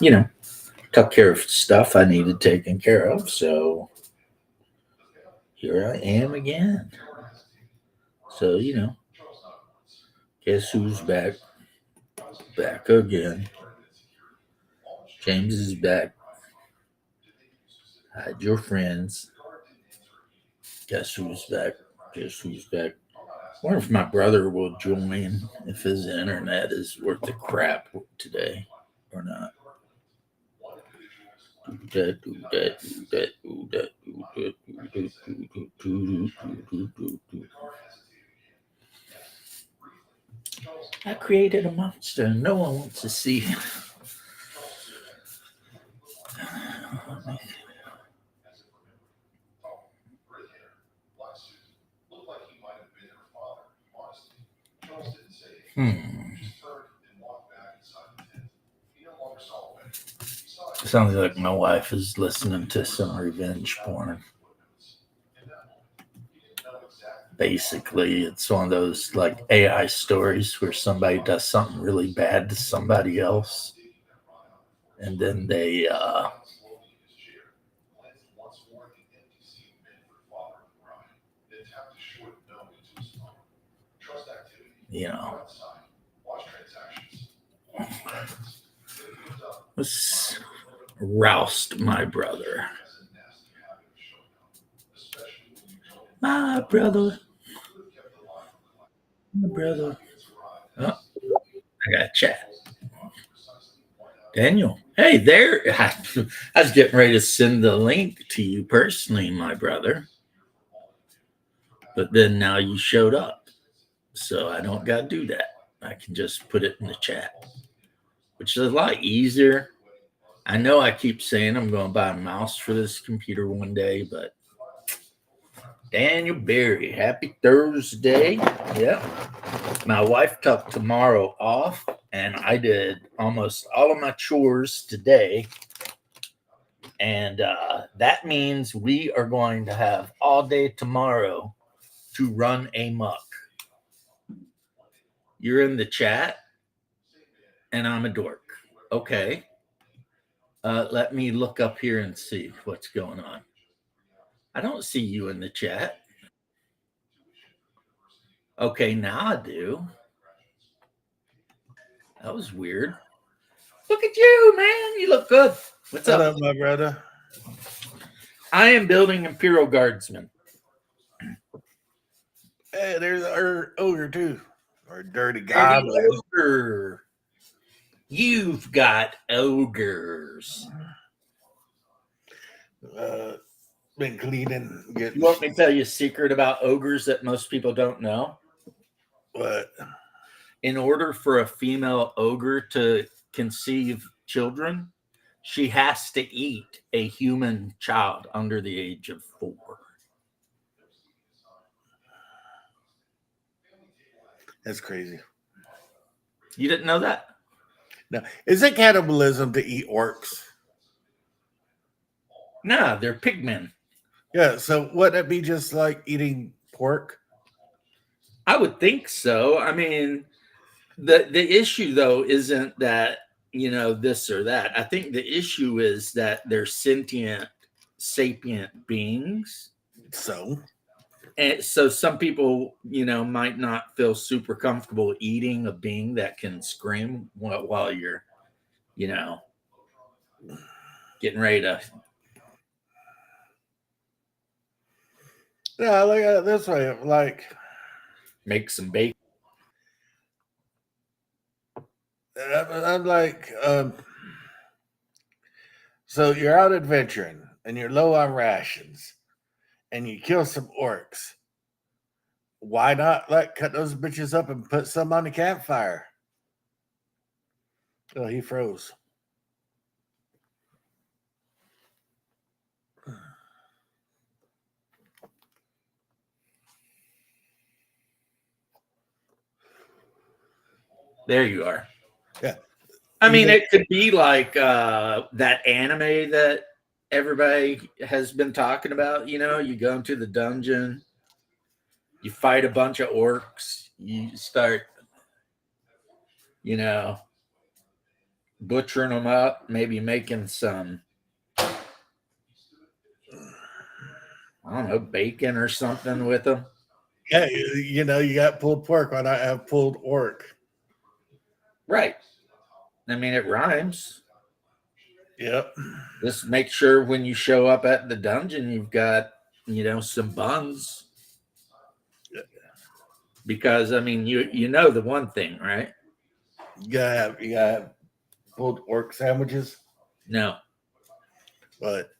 you know, took care of stuff I needed taken care of. So here I am again. So, guess who's back? Back again. James is back. Hide your friends. Guess who's back? Guess who's back? I wonder if my brother will join if his internet is worth the crap today or not. I created a monster. No one wants to see. Hmm. Sounds like my wife is listening to some revenge porn. Basically, it's one of those like AI stories where somebody does something really bad to somebody else, and then they, you know, let's roust my brother. My brother. My brother. Oh, I got chat. Daniel. Hey, there. I was getting ready to send the link to you personally, my brother. But then now you showed up. So I don't got to do that. I can just put it in the chat, which is a lot easier. I know I keep saying I'm going to buy a mouse for this computer one day, but Daniel Berry, happy Thursday. Yep. My wife took tomorrow off, and I did almost all of my chores today. And that means we are going to have all day tomorrow to run amok. You're in the chat, and I'm a dork. Okay. Let me look up here and see what's going on. I don't see you in the chat. Okay, now I do. That was weird. Look at you, man. You look good. What's What up? up, my brother? I am building Imperial Guardsmen. Hey, there's our ogre too, or dirty Dirty goblin. ogre. You've got ogres. Uh, been cleaning, You getting want me to tell you a secret about ogres that most people don't know? what? In order for a female ogre to conceive children, she has to eat a human child under the age of 4. That's crazy. You didn't know that? Now, is it cannibalism to eat orcs? Nah, they're pigmen. Yeah. So wouldn't it be just like eating pork? I would think so. I mean, the issue though isn't that this or that. I think the issue is that they're sentient, sapient beings, So and so some people might not feel super comfortable eating a being that can scream while you're you know getting ready to yeah, look at it this way. Like make some bacon. I'm like, so you're out adventuring and you're low on rations, and you kill some orcs. Why not like cut those bitches up and put some on the campfire? Oh, he froze. There you are. Yeah. I mean, Either it could be like that anime that everybody has been talking about. You go into the dungeon, you fight a bunch of orcs, you start, you know, butchering them up, maybe making some, I don't know, bacon or something with them. Yeah, you know, you got pulled pork. Why not have pulled orc? Right. I mean, it rhymes. Yep. Just make sure when you show up at the dungeon, you've got, some buns. Because, I mean, you know the one thing, right? You gotta have pulled orc sandwiches. No. But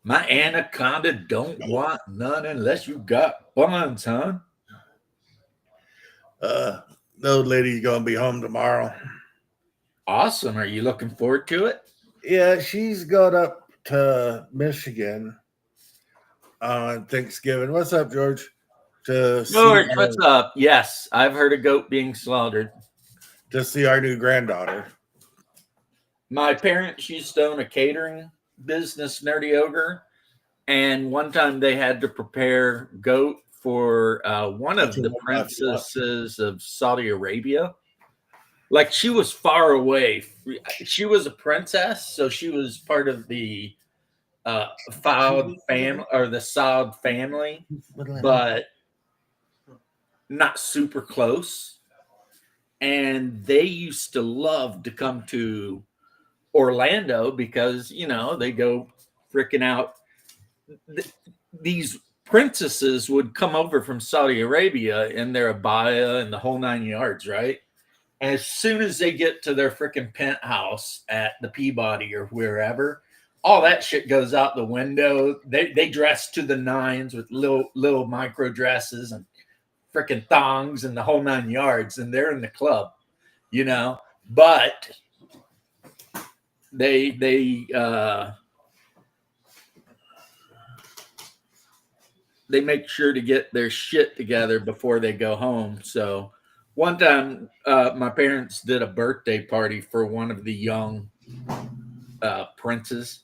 My anaconda don't want none unless you got buns, huh? uh the old lady's gonna be home tomorrow. Awesome. Are you looking forward to it? Yeah, she's gone up to Michigan on Thanksgiving. What's up, George? To see George, what's up? Yes, I've heard a goat being slaughtered. our new granddaughter. My parents used to own a catering business, Nerdy Ogre, and one time they had to prepare goat for one That's of the what my wife wants. princesses of Saudi Arabia. Like she was far away. She was a princess, so she was part of the Fowd family or the Saud family, but not super close. And they used to love to come to Orlando because, they go freaking out. These princesses would come over from Saudi Arabia in their abaya and the whole 9 yards, right? As soon as they get to their freaking penthouse at the Peabody or wherever, all that shit goes out the window. They dress to the nines with little micro dresses and freaking thongs and the whole 9 yards, and they're in the club, But they make sure to get their shit together before they go home. So one time, my parents did a birthday party for one of the young princes,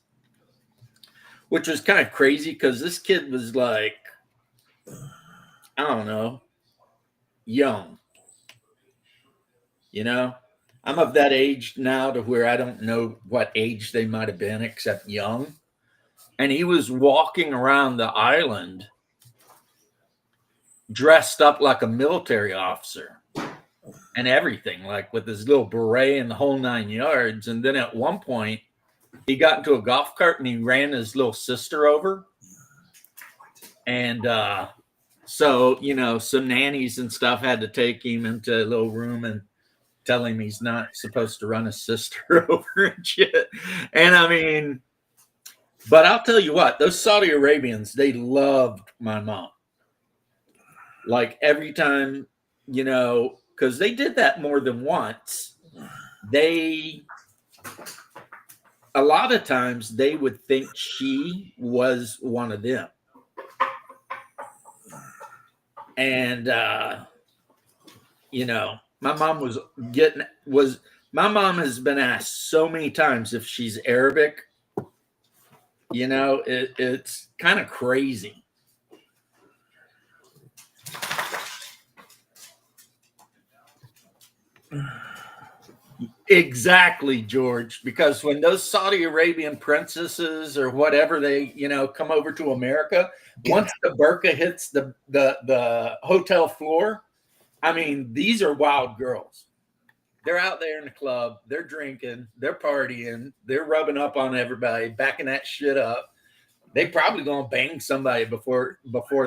which was kind of crazy because this kid was like, I don't know, young. You know, I'm of that age now to where I don't know what age they might have been except young. And he was walking around the island dressed up like a military officer and everything, like with his little beret and the whole 9 yards. And then at one point, he got into a golf cart and he ran his little sister over. And so, some nannies and stuff had to take him into a little room and tell him he's not supposed to run his sister over and shit. And I mean, but I'll tell you what, those Saudi Arabians, they loved my mom. Like every time, because they did that more than once, they, a lot of times, they would think she was one of them. And, my mom my mom has been asked so many times if she's Arabic. It's kind of crazy. Exactly, George. Because when those Saudi Arabian princesses or whatever they, come over to America, once the burqa hits the hotel floor, I mean, these are wild girls. They're out there in the club, they're drinking, they're partying, they're rubbing up on everybody, backing that shit up. They probably gonna bang somebody before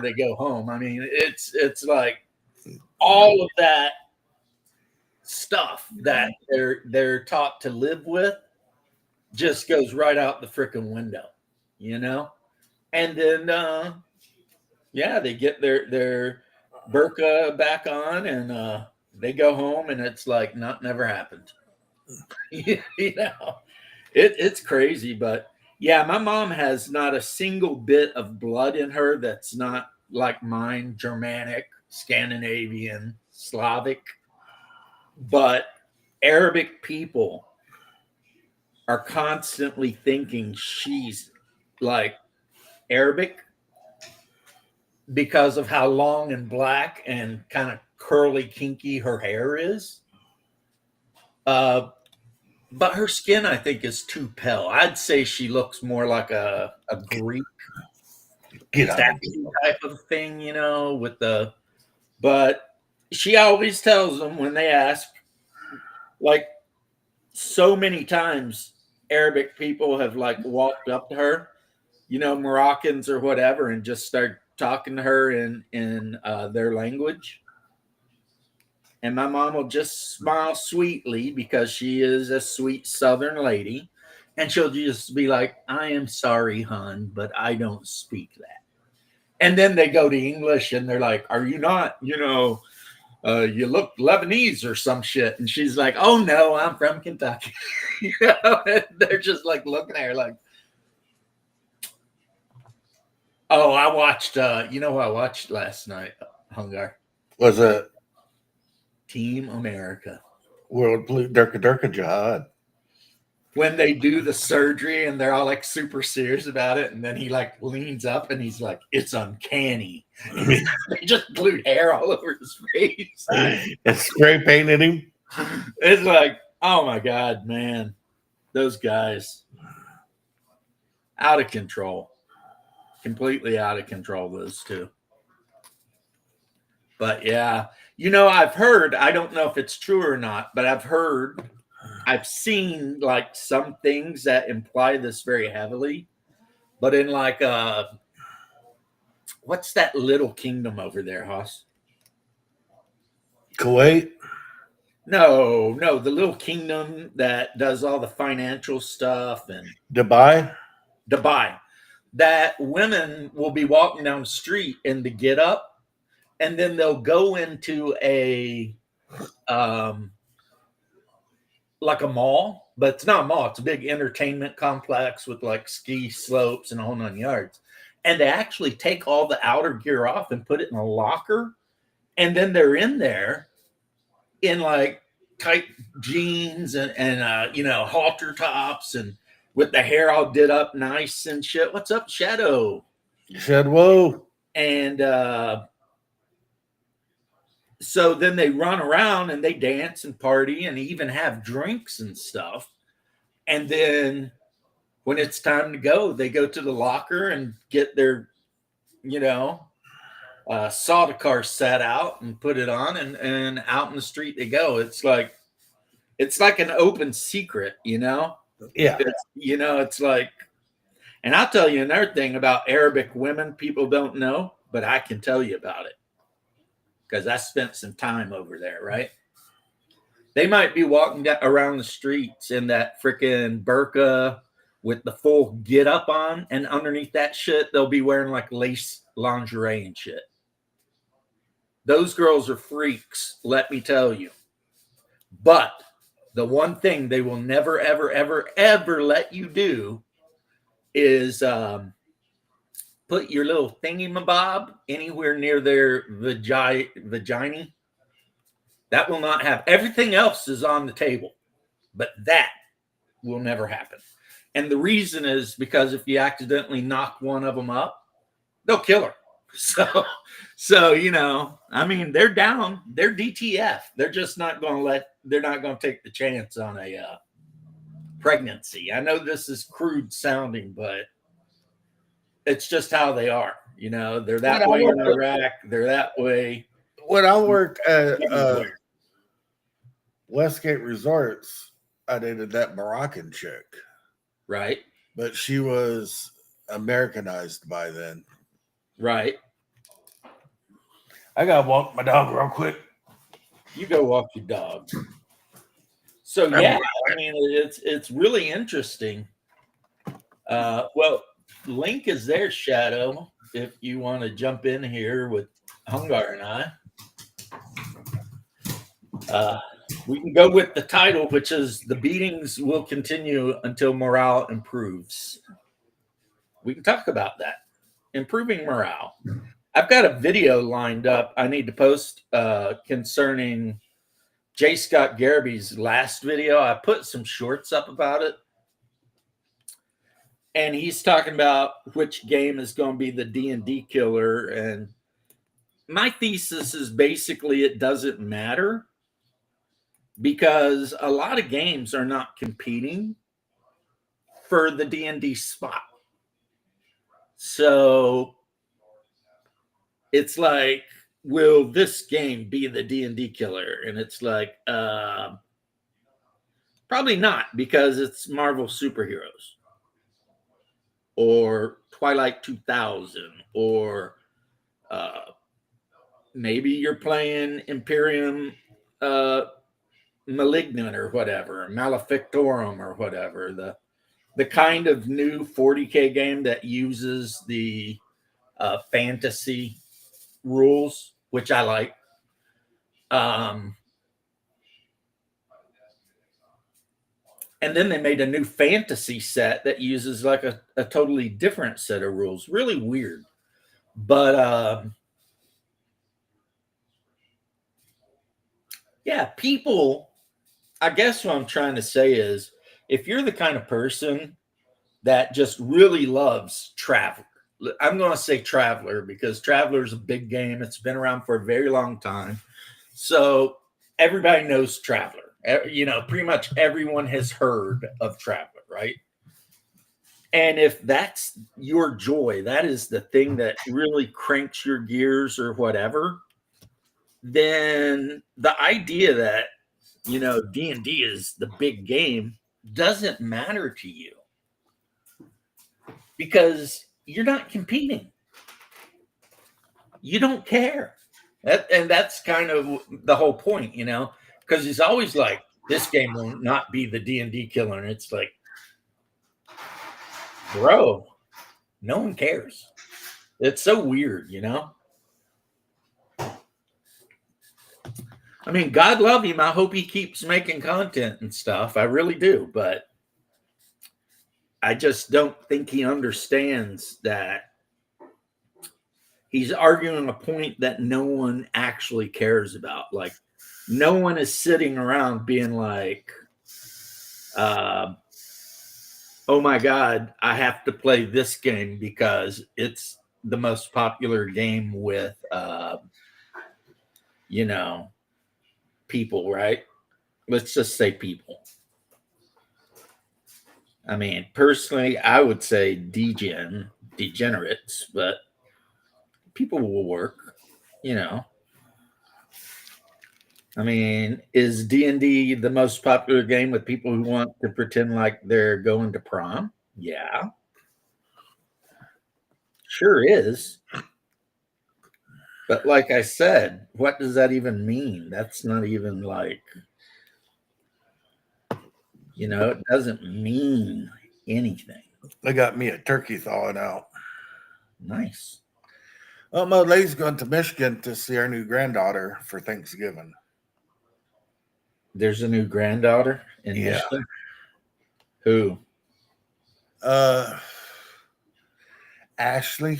they go home. I mean, it's like all of that stuff that they're taught to live with just goes right out the freaking window, you know? And then yeah, they get their burqa back on and they go home and it's like never happened. you know, it's crazy, but yeah, my mom has not a single bit of blood in her that's not like mine, Germanic, Scandinavian, Slavic, but Arabic people are constantly thinking she's like Arabic because of how long and black and kind of curly, kinky her hair is. Uh, But her skin, I think, is too pale. I'd say she looks more like a Greek Get on the statue deal. type of thing, with the. But she always tells them when they ask, like so many times, Arabic people have like walked up to her, Moroccans or whatever, and just start talking to her in their language. And my mom will just smile sweetly because she is a sweet Southern lady. And she'll just be like, I am sorry, hon, but I don't speak that. And then they go to English and they're like, are you not, you look Lebanese or some shit. And she's like, oh no, I'm from Kentucky. And they're just like looking at her like, oh, I watched, what I watched last night, Hungar? Was it Team America. World Blue Durka Durka Jihad? When they do the surgery and they're all like super serious about it, and then he like leans up and he's like, it's uncanny. They just glued hair all over his face. And spray painted him. It's like, oh my God, man. Those guys. Out of control. Completely out of control, those two. But yeah, I've heard, I don't know if it's true or not, but I've seen like some things that imply this very heavily. But in like what's that little kingdom over there, Hoss? Kuwait. No, the little kingdom that does all the financial stuff and Dubai. Dubai. That women will be walking down the street in the get up, and then they'll go into a like a mall, but it's not a mall. It's a big entertainment complex with like ski slopes and a whole 9 yards. And they actually take all the outer gear off and put it in a locker, and then they're in there in like tight jeans and halter tops and with the hair all did up nice and shit. What's up, Shadow? You said, whoa. And so then they run around and they dance and party and even have drinks and stuff. And then when it's time to go, they go to the locker and get their, soda car set out and put it on, and out in the street they go. It's like an open secret, Yeah. It's like, and I'll tell you another thing about Arabic women people don't know, but I can tell you about it because I spent some time over there, right? They might be walking around the streets in that freaking burqa with the full get up on, and underneath that shit, they'll be wearing like lace lingerie and shit. Those girls are freaks, let me tell you. But the one thing they will never, ever, ever, ever let you do is put your little thingy-mabob anywhere near their vagina. That will not happen. Everything else is on the table, but that will never happen. And the reason is because if you accidentally knock one of them up, they'll kill her. So I mean, they're down. They're DTF. They're just not going to they're not going to take the chance on a pregnancy. I know this is crude sounding, but it's just how they are. They're that way in Iraq. They're that way. When I worked at Westgate Resorts, I dated that Moroccan chick. Right. But she was Americanized by then. Right. I gotta walk my dog real quick. You go walk your dog. So yeah, I mean it's really interesting. Well, link is there, Shadow, if you want to jump in here with Hungar and I. We can go with the title, which is The Beatings Will Continue Until Morale Improves. We can talk about that. Improving morale. I've got a video lined up I need to post concerning J. Scott Garaby's last video. I put some shorts up about it. And he's talking about which game is going to be the D&D killer. And my thesis is basically it doesn't matter. because a lot of games are not competing for the D&D spot. So it's like, will this game be the D&D killer? And it's like, probably not, because it's Marvel superheroes or Twilight 2000, or uh, maybe you're playing Imperium uh, Malignant or whatever, Malefictorum or whatever, the kind of new 40K game that uses the fantasy rules, which I like. Um, and then they made a new fantasy set that uses like a totally different set of rules. Really weird. But yeah, people, I guess what I'm trying to say is, if you're the kind of person that just really loves Traveler, I'm going to say Traveler because Traveler is a big game. It's been around for a very long time. So everybody knows Traveler. You know, pretty much everyone has heard of Traveler, right? And if that's your joy, that is the thing that really cranks your gears or whatever, then the idea that, you know, D&D is the big game doesn't matter to you because you're not competing. You don't care. And that's kind of the whole point, you know, because he's always like, this game will not be the D&D killer. And it's like, bro, no one cares. It's so weird, you know? I mean, God love him. I hope he keeps making content and stuff. I really do. But I just don't think he understands that he's arguing a point that no one actually cares about. Like, no one is sitting around being like, uh, oh my God, I have to play this game because it's the most popular game with, you know, people, right? Let's just say people. I mean, personally, I would say degenerates, but people will work, you know. I mean, is D&D the most popular game with people who want to pretend like they're going to prom? Yeah, sure is. But like I said, what does that even mean? That's not even like, you know, it doesn't mean anything. They got me a turkey thawing out. Nice. Well, my lady's going to Michigan to see our new granddaughter for Thanksgiving. There's a new granddaughter in Yeah. Michigan. Who? Uh, Ashley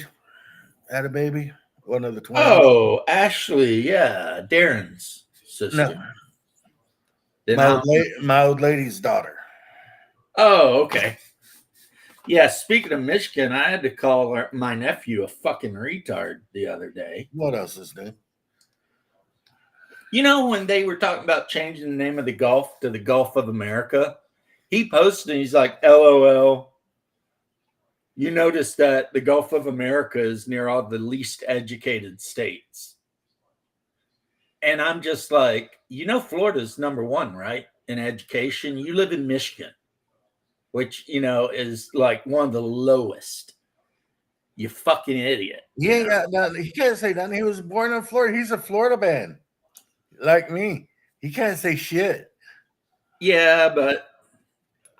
had a baby, one of the twins. Oh, Ashley. Yeah, Darren's No, sister. Then how? my old lady's daughter. Oh, okay. Yeah, speaking of Michigan, I had to call my nephew a fucking retard the other day. What else is new? You know, when they were talking about changing the name of the Gulf to the Gulf of America, he posted and he's like, LOL. You notice that the Gulf of America is near all the least educated states. And I'm just like, you know, Florida's number one, right? In education. You live in Michigan, which, you know, is like one of the lowest. You fucking idiot. He ain't got nothing. He can't say nothing. He was born in Florida. He's a Florida man, like me. He can't say shit. Yeah, but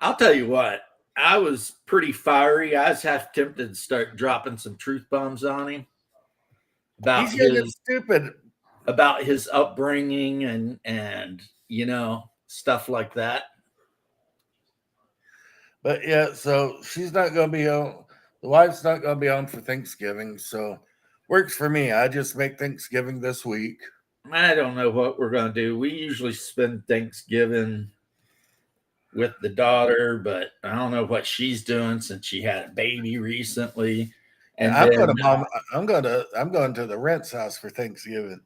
I'll tell you what, I was pretty fiery. I was half tempted to start dropping some truth bombs on him about He's getting stupid. About his upbringing and you know, stuff like that. But yeah, so she's not going to be on. The wife's not going to be on for Thanksgiving, so works for me. I just make Thanksgiving this week. I don't know what we're going to do. We usually spend Thanksgiving with the daughter, but I don't know what she's doing since she had a baby recently. And I'm then, I'm going to the Rent's house for Thanksgiving.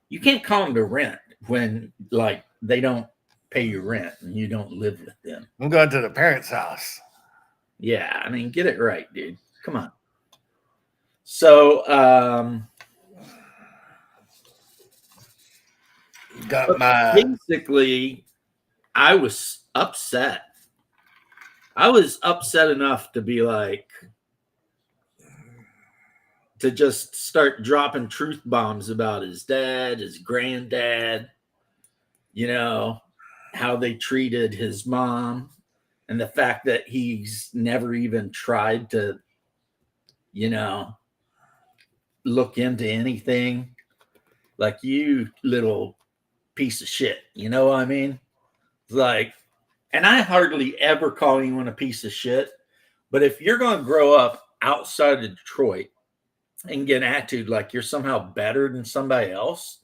you can't call them to rent when like they don't pay your rent and you don't live with them. I'm going to the parents' house. Yeah, I mean, get it right, dude. Come on. So, Got my basically, I was upset. I was upset enough to be like, to just start dropping truth bombs about his dad, his granddad, you know, how they treated his mom, and the fact that he's never even tried to, you know, look into anything. Like, you little piece of shit. You know what I mean? Like, and I hardly ever call anyone a piece of shit. But if you're going to grow up outside of Detroit and get an attitude like you're somehow better than somebody else,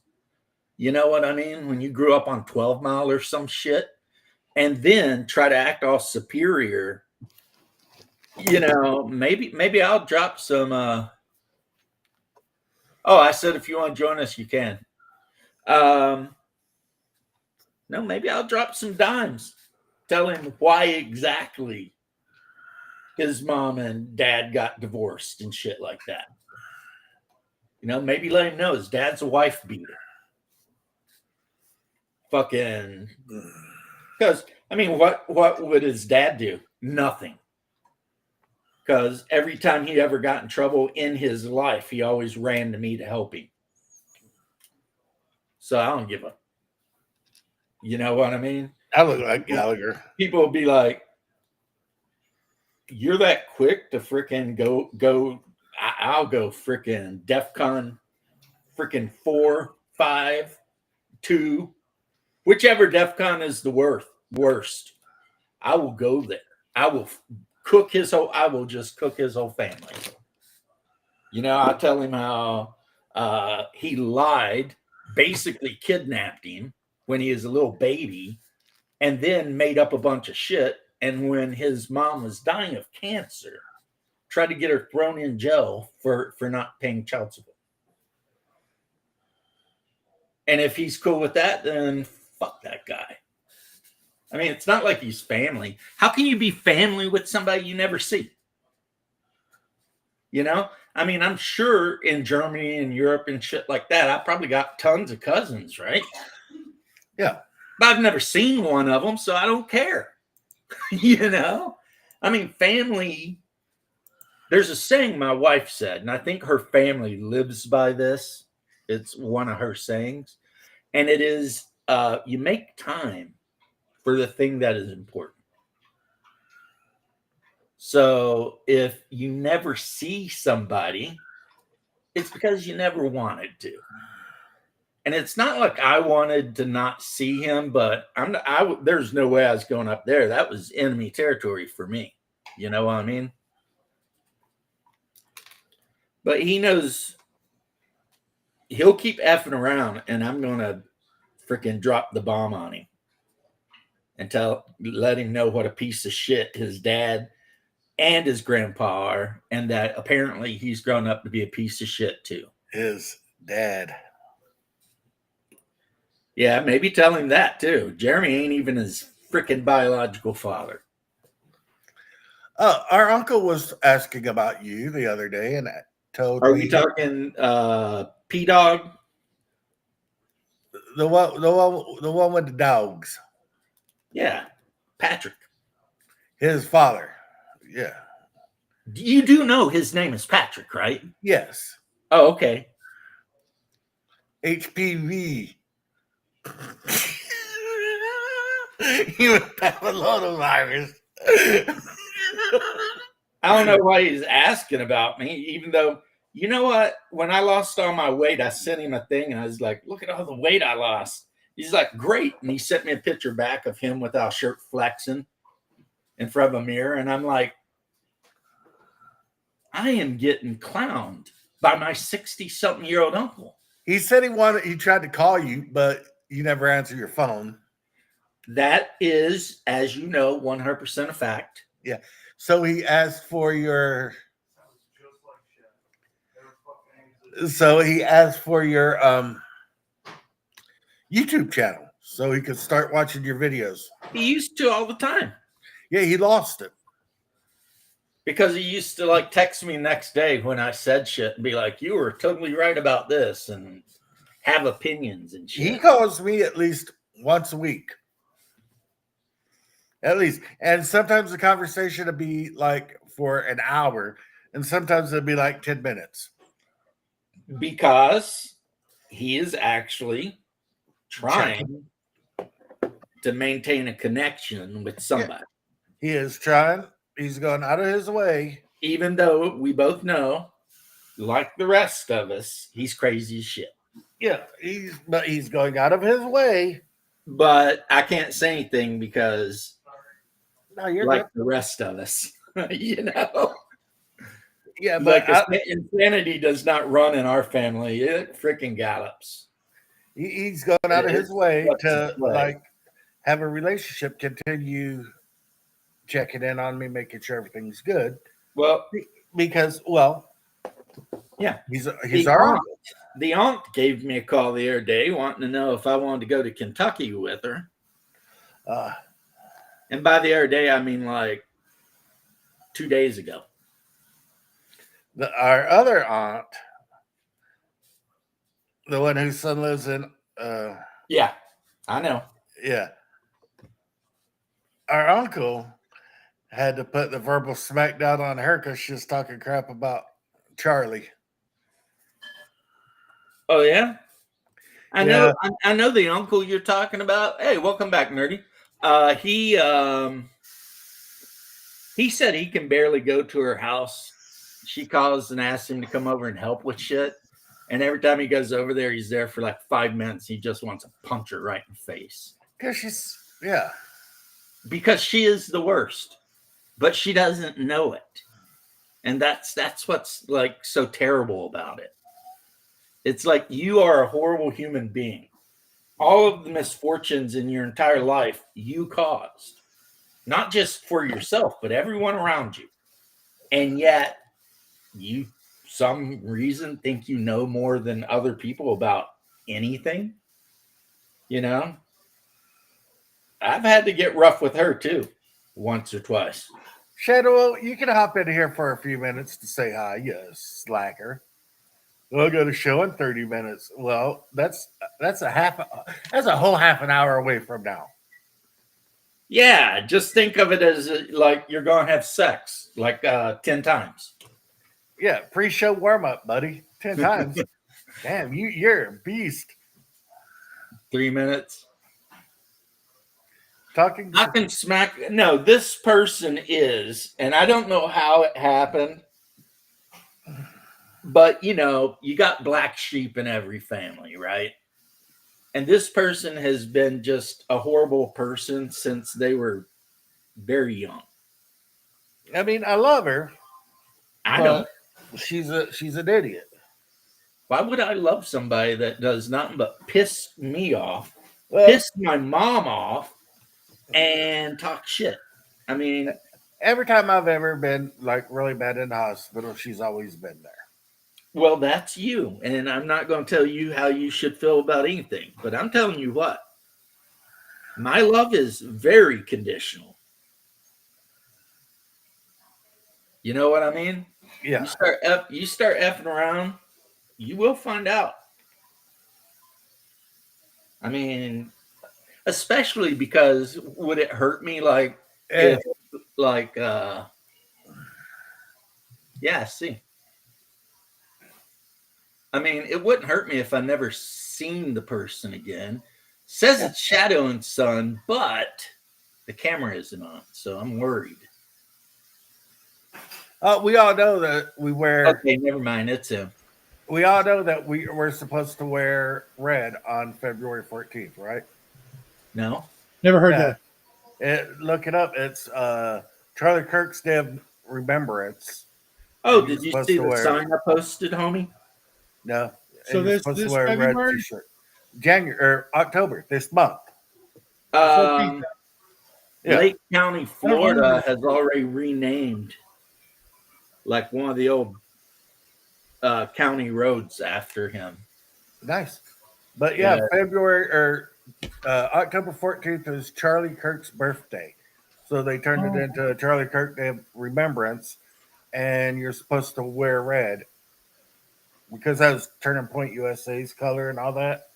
you know what I mean? When you grew up on 12 Mile or some shit, and then try to act all superior, you know, maybe I'll drop some. Oh, I said if you want to join us, you can. Um, no, maybe I'll drop some dimes. Tell him why exactly his mom and dad got divorced and shit like that. You know, maybe let him know his dad's a wife beater. Fucking, because I mean, what would his dad do? Nothing. Because every time he ever got in trouble in his life, he always ran to me to help him. So I don't give a, you know what I mean? I look like Gallagher. People will be like, "You're that quick to freaking go." I'll go freaking DEFCON, freaking 4, 5, 2, whichever DEFCON is the worst. I will go there. I will cook his whole. I will just cook his whole family. You know, I'll tell him how he lied, basically kidnapped him when he was a little baby, and then made up a bunch of shit. And when his mom was dying of cancer, tried to get her thrown in jail for not paying child support. And if he's cool with that, then fuck that guy. I mean, it's not like he's family. How can you be family with somebody you never see? You know? I mean, I'm sure in Germany and Europe and shit like that, I probably got tons of cousins, right? Yeah. But I've never seen one of them, so I don't care. You know? I mean, family, there's a saying my wife said, and I think her family lives by this. It's one of her sayings. And it is you make time for the thing that is important. So if you never see somebody, it's because you never wanted to. And it's not like I wanted to not see him, but there's no way I was going up there. That was enemy territory for me. You know what I mean? But he knows he'll keep effing around, and I'm going to freaking drop the bomb on him and let him know what a piece of shit his dad and his grandpa are, and that apparently he's grown up to be a piece of shit too. His dad. Yeah, maybe tell him that too. Jeremy ain't even his freaking biological father. Our uncle was asking about you the other day and told Are me we talking P Dog? the one with the dogs. Yeah, Patrick. His father. Yeah. You do know his name is Patrick, right? Yes. Oh, okay. HPV. Human papillomavirus. I don't know why he's asking about me, even though, you know what? When I lost all my weight, I sent him a thing and I was like, look at all the weight I lost. He's like, great. And he sent me a picture back of him without shirt flexing in front of a mirror. And I'm like, I am getting clowned by my 60-something-year-old uncle. He said he tried to call you, but you never answer your phone. That is, as you know, 100% a fact. Yeah. So he asked for your YouTube channel. so he could start watching your videos. He used to all the time. Yeah, he lost it. Because he used to like text me next day when I said shit and be like, "You were totally right about this," and have opinions and He shit. calls me at least once a week. At least. And sometimes the conversation would be like for an hour, and sometimes it'd be like 10 minutes. Because he is actually trying to maintain a connection with somebody. He is trying. He's going out of his way. Even though we both know, like the rest of us, he's crazy as shit. Yeah, he's going out of his way. But I can't say anything because, No, you're like good. the rest of us, you know, Yeah, but like insanity does not run in our family. It freaking gallops. he's going out of his way What's to the play? like have a relationship, continue checking in on me, making sure everything's good. Well, Because, well, yeah, he's the our aunt, uncle. the aunt gave me a call the other day wanting to know if I wanted to go to Kentucky with her. And by the other day, I mean like 2 days ago. Our other aunt, the one whose son lives in, Yeah, I know. yeah, our uncle had to put the verbal smackdown on her because she was talking crap about Charlie. Oh yeah, I Yeah. know. I know the uncle you're talking about. Hey, welcome back, nerdy. He said he can barely go to her house. She calls and asks him to come over and help with shit. And every time he goes over there, he's there for like 5 minutes. He just wants to punch her right in the face. Because she's, yeah. Because she is the worst, but she doesn't know it. And that's what's like so terrible about it. It's like you are a horrible human being. All of the misfortunes in your entire life you caused, not just for yourself, but everyone around you. And yet you some reason think you know more than other people about anything. You know, I've had to get rough with her too, once or twice. Shadow, you can hop in here for a few minutes to say hi, you slacker. We'll go to show in 30 minutes. Well, that's a whole half an hour away from now. Yeah, just think of it as like you're going to have sex like 10 times. Yeah, pre-show warm-up, buddy. 10 times. Damn, you're a beast. 3 minutes. Talking smack. No, this person is, and I don't know how it happened, but you know, you got black sheep in every family, right? And this person has been just a horrible person since they were very young. I mean, I love her. I don't. She's an idiot. Why would I love somebody that does nothing but piss me off, Well, piss my mom off, and talk shit? I mean, every time I've ever been like really bad in the hospital, she's always been there. well, that's you. And I'm not going to tell you how you should feel about anything, but I'm telling you what. My love is very conditional. You know what I mean? Yeah. You start effing around, you will find out. I mean, especially because would it hurt me like if like yeah, see. I mean, it wouldn't hurt me if I never seen the person again. Says it's shadow and sun, but the camera isn't on, so I'm worried. We all know that we wear. Okay, never mind. It's him. We all know that we're supposed to wear red on February 14th, right? No, never heard that. Look it up. It's Charlie Kirk's Day of Remembrance. Oh, did you see the sign I posted, homie? No. So you're supposed to wear a red t-shirt. January or October this month. Lake County, Florida has already renamed like one of the old county roads after him. Nice. But yeah, February or October 14th is Charlie Kirk's birthday. So they turned it Oh, into Charlie Kirk Day of Remembrance, and you're supposed to wear red because that was Turning Point USA's color and all that,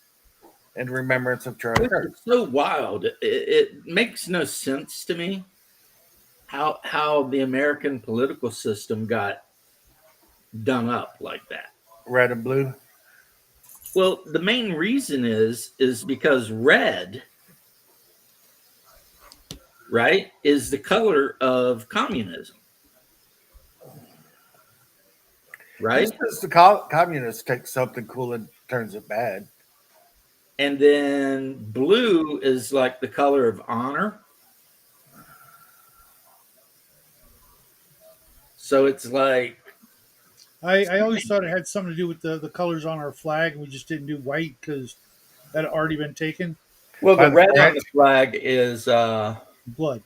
in remembrance of Charlie Which Kirk. is so wild. It makes no sense to me how the American political system got done up like that. Red and blue. Well, the main reason is because red, right, is the color of communism, Just right? because the communists take something cool and turns it bad. And then blue is like the color of honor. So it's like, I always thought it had something to do with the colors on our flag, and we just didn't do white because that had already been taken. well, By the the red on French. the flag is Blood.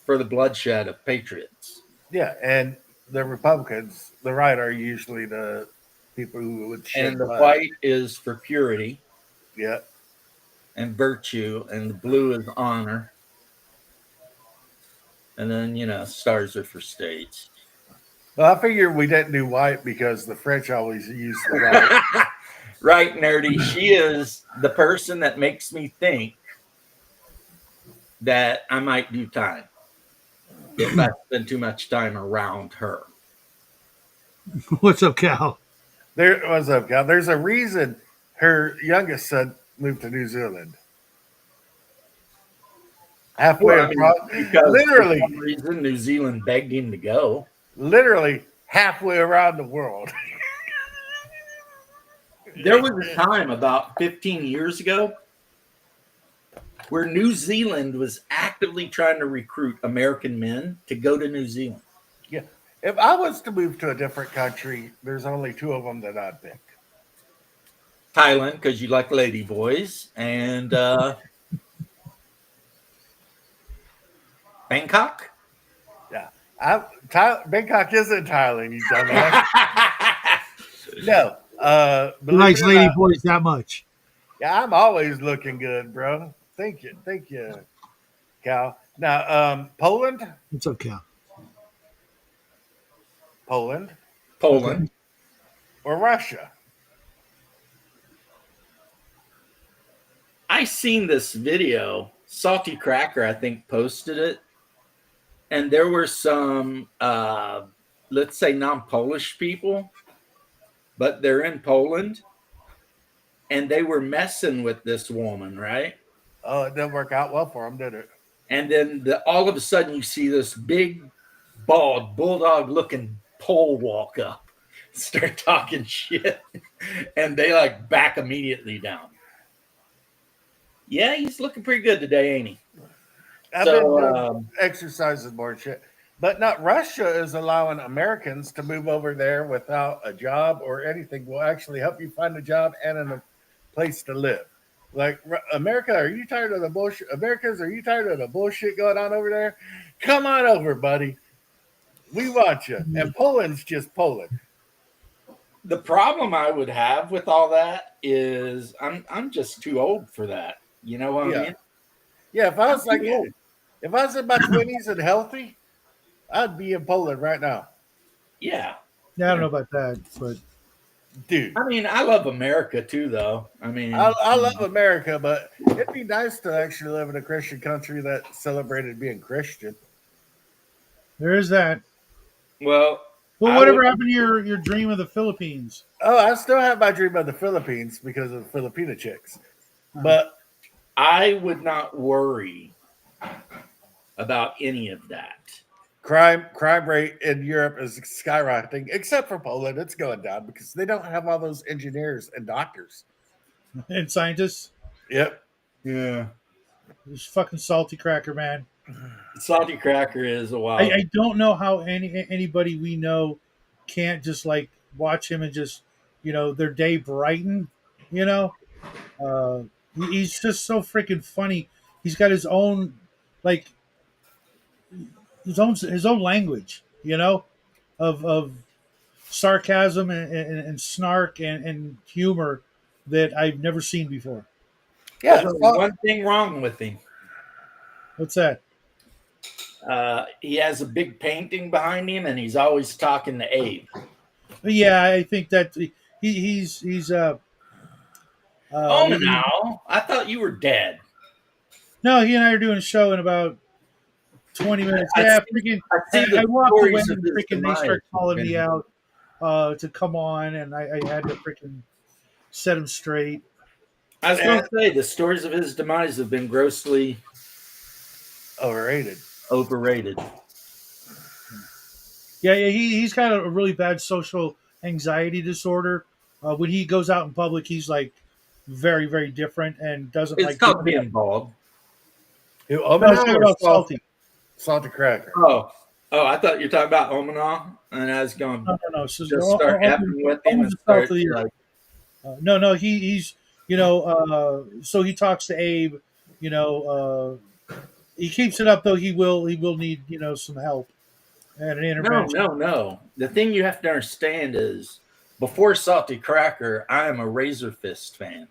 for the bloodshed of patriots, Yeah, and the Republicans, the right, are usually the people who would and shed the blood. white is for purity Yeah. and virtue, and the blue is honor, and then stars are for states. Well, I figured we didn't do white because the French always use the white. Right, nerdy. She is the person that makes me think that I might do time if I spend too much time around her. What's up, Cal? There was a there's a reason her youngest son moved to New Zealand. Halfway Well, I mean, across, because for literally, some reason New Zealand begged him to go. literally halfway around the world. There was a time about 15 years ago where New Zealand was actively trying to recruit American men to go to New Zealand. Yeah. If I was to move to a different country, there's only two of them that I'd pick. Thailand, because you like lady boys, and Bangkok. Yeah. Bangkok isn't Thailand, you dumbass. No. He Believe likes it or lady not, boys that much. yeah, I'm always looking good, bro. Thank you, Cal. Now, Poland, What's up, Cal? Poland, Okay. Poland. or Russia. I seen this video. Salty Cracker, I think, posted it, and there were some, let's say, non-Polish people, but they're in Poland, and they were messing with this woman, right? Oh, it didn't work out well for them, did it? And then all of a sudden, you see this big, bald, bulldog-looking Pole walk up, start talking shit, and they like back immediately down. Yeah, he's looking pretty good today, ain't he? I've been doing exercising more and shit. But not Russia is allowing Americans to move over there without a job or anything. Will actually help you find a job and a place to live. Like America, are you tired of the bullshit? Americans, are you tired of the bullshit going on over there? Come on over, buddy. We want you. And Poland's just Poland. The problem I would have with all that is I'm just too old for that. You know what I Yeah. mean? Yeah, if I was I'm too old. if I was in my 20s and healthy, I'd be in Poland right now. Yeah. Yeah, I don't know about that, but Dude. I mean, I love America too, though. I mean, I love America, but it'd be nice to actually live in a Christian country that celebrated being Christian. there is that. well, Well, I whatever would, happened to your dream of the Philippines? Oh, I still have my dream of the Philippines because of Filipino chicks. But I would not worry about any of that. crime rate in Europe is skyrocketing, except for Poland. It's going down because they don't have all those engineers and doctors. And scientists? Yep. Yeah. This fucking salty cracker, man. Salty Cracker is a wild. I don't know how anybody we know can't just like watch him and just their day brighten. You know, uh, he's just so freaking funny. He's got his own like his own language. Of sarcasm and snark and humor that I've never seen before. Yeah, There's only one thing wrong with him. What's that? He has a big painting behind him, and he's always talking to Abe. Yeah, I think that he's Oh, he, now I thought you were dead. no, he and I are doing a show in about 20 minutes. I Yeah, see. freaking. I see I the walked away stories of and his freaking they demise. start calling me out to come on, and I had to freaking set him straight. I was going to say the stories of his demise have been grossly overrated. overrated. Yeah, he's got a really bad social anxiety disorder. When he goes out in public, he's like very, very different and doesn't It's like called giving up. being bald. Who, No, I was Omina talking or about Salty. Salty Cracker? Oh, I thought you were talking about Omanah, and I was going to No. So, just start effing with him almost and the South of start the year. like, No, he's so he talks to Abe. You know, he keeps it up though. He will need some help and an intervention. no. The thing you have to understand is, before Salty Cracker, I am a Razor Fist fan.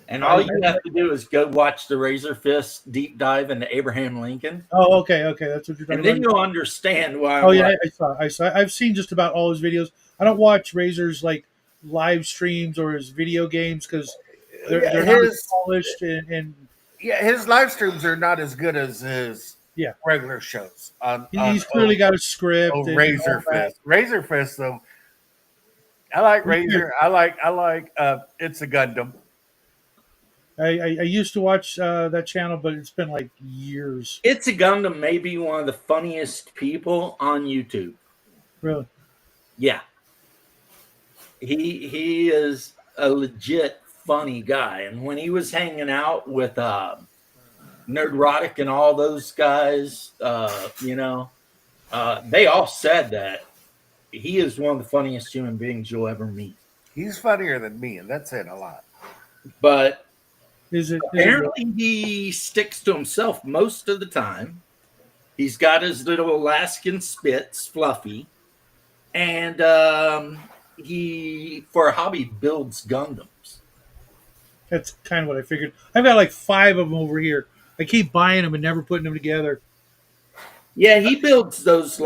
And all you have to do is go watch the Razor Fist deep dive into Abraham Lincoln, Oh, okay, that's what you're talking and then about. you'll understand why Oh I'm yeah, like, I saw. I've seen just about all his videos. I don't watch Razor's like live streams or his video games because they're Yeah, not as polished and his live streams are not as good as his yeah, regular shows on he's clearly got a script and all Razor that. Fist. Razor Fist though, I like Razor. I like It's a Gundam. I used to watch that channel, but it's been like years. It's a Gundam may be one of the funniest people on YouTube. Really, Yeah, he is a legit funny guy, and when he was hanging out with Nerdrotic and all those guys, they all said that he is one of the funniest human beings you'll ever meet. He's funnier than me, and that's saying a lot. is But it? Real? apparently, he sticks to himself most of the time. He's got his little Alaskan Spitz, Fluffy, and he, for a hobby, builds Gundams. That's kind of what I figured. I've got like 5 of them over here. I keep buying them and never putting them together. Yeah, he builds those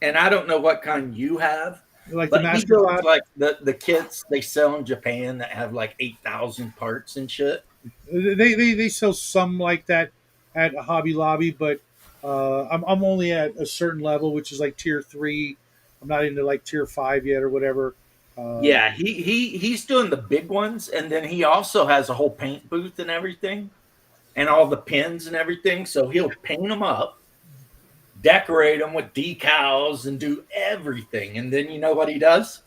and I don't know what kind you have, Like the but he Master builds Class. like the kits they sell in Japan that have like 8,000 parts and shit. They sell some like that at a Hobby Lobby, but I'm only at a certain level, which is like tier 3. I'm not into like tier 5 yet or whatever. Yeah, he's doing the big ones, and then he also has a whole paint booth and everything, and all the pins and everything. So he'll paint them up, decorate them with decals, and do everything. And then you know what he does?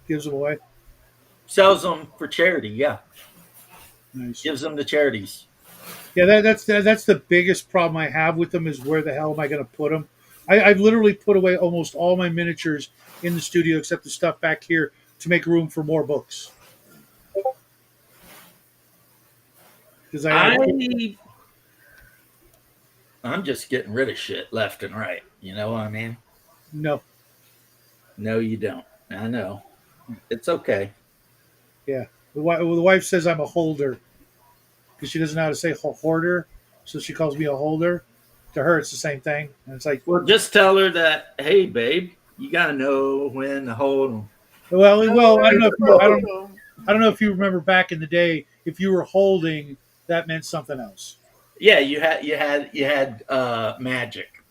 Gives them away. Sells them for charity. Yeah, Nice. gives them to charities. Yeah, that's the biggest problem I have with them is where the hell am I going to put them? I've literally put away almost all my miniatures in the studio except the stuff back here to make room for more books. Because I'm just getting rid of shit left and right. You know what I mean? no, No, you don't. I know. It's okay. yeah. The wife says I'm a holder because she doesn't know how to say hoarder, so she calls me a holder. To her, it's the same thing, and it's like, Well, just tell her that, hey, babe, you got to know when to hold them. well, I don't know if I don't know if you remember back in the day, if you were holding, that meant something else. Yeah, you had magic.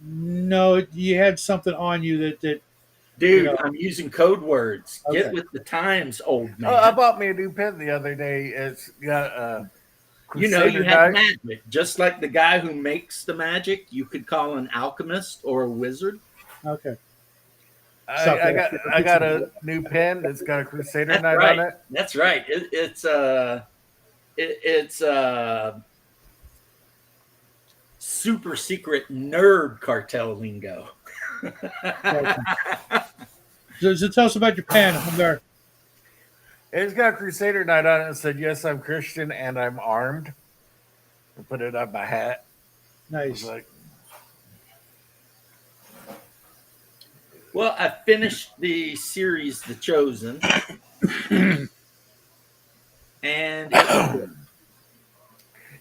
No, you had something on you that Dude, I'm using code words. Get Okay. with the times, old man. Oh, I bought me a new pen the other day. It's got a You Crusader have die. magic. Just like the guy who makes the magic, you could call an alchemist or a wizard. Okay. I got a new pen. It's got a Crusader That's knight right. on it. That's right. It's super secret nerd cartel lingo. So tell us about your pen. I'm there. It's got a Crusader knight on it. It said, "Yes, I'm Christian and I'm armed." I put it on my hat. I was Nice. like, Well, I finished the series The Chosen. and it was good.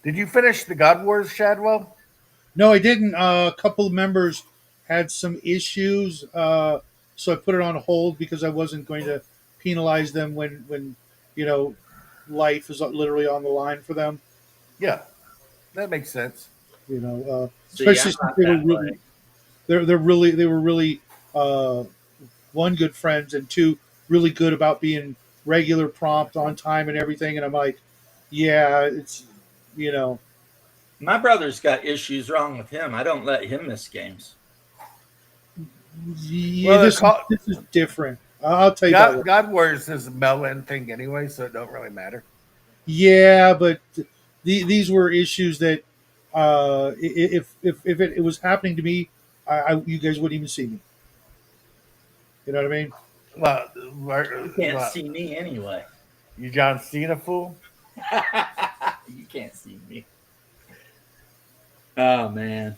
Did you finish the God Wars, Shadwell? No, I didn't. A couple of members had some issues, so I put it on hold because I wasn't going to penalize them when you know life is literally on the line for them. Yeah, that makes sense. See, I'm Especially since not they were that really way. they were really uh, one, good friends, and two, really good about being regular, prompt, on time, and everything. And I'm like, yeah, it's you know, My brother's got issues wrong with him. I don't let him miss games. yeah, Well, they're called this is different. I'll tell you about God. what. God Wars is a melon thing anyway, so it don't really matter. Yeah, but these were issues that if it was happening to me, you guys wouldn't even see me. You know what I mean? Well, You can't well, see me anyway. you John Cena fool. You can't see me. Oh man.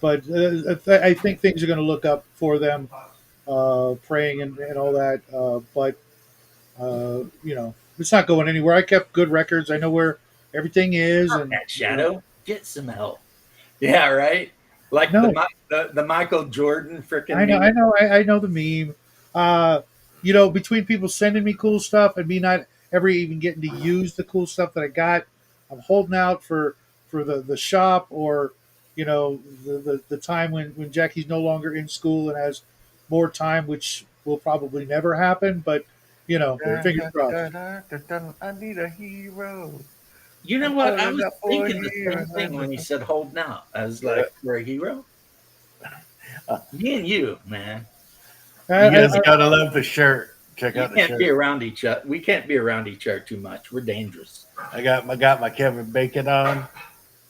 But I think things are going to look up for them, praying and all that. But it's not going anywhere. I kept good records. I know where everything is, Not and that shadow. Get some help. Yeah, right. Like no, the Michael Jordan freaking I know, meme. I know the meme. Between people sending me cool stuff and me not ever even getting to use the cool stuff that I got, I'm holding out for the shop, or the time when Jackie's no longer in school and has more time, which will probably never happen. But Dun, fingers dun, crossed. dun, dun, dun, dun, I need a hero. You know I'm what? I calling was up for a thinking the hero. same thing when he said holding out. I was Yeah. like, for a hero? Me and you, man. You I, guys I, gotta love the shirt. Check You out the can't be shirt. around each other. We can't be around each other too much. We're dangerous. I got my Kevin Bacon on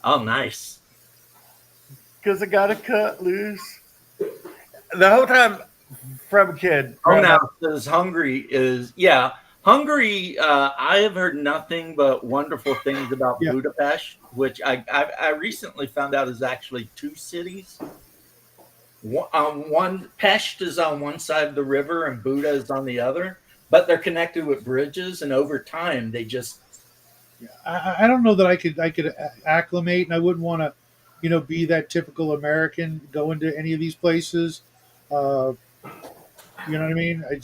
Oh, nice. because I got to cut loose. The whole time from a kid Oh, growing now up. says Hungary is yeah. Hungary, I have heard nothing but wonderful things about yeah, Budapest, which I recently found out is actually two cities. One Pest is on one side of the river and Buda is on the other, but they're connected with bridges, and over time they just I don't know that I could acclimate, and I wouldn't want to, be that typical American going to any of these places. Uh, you know what I mean? I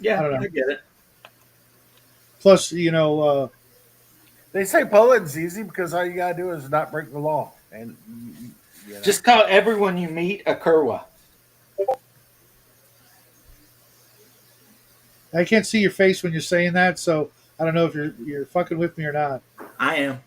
yeah, don't know. I get it. Plus, They say Poland's easy because all you gotta do is not break the law, and you know. Just call everyone you meet a Kerwa. I can't see your face when you're saying that, so I don't know if you're fucking with me or not. I am.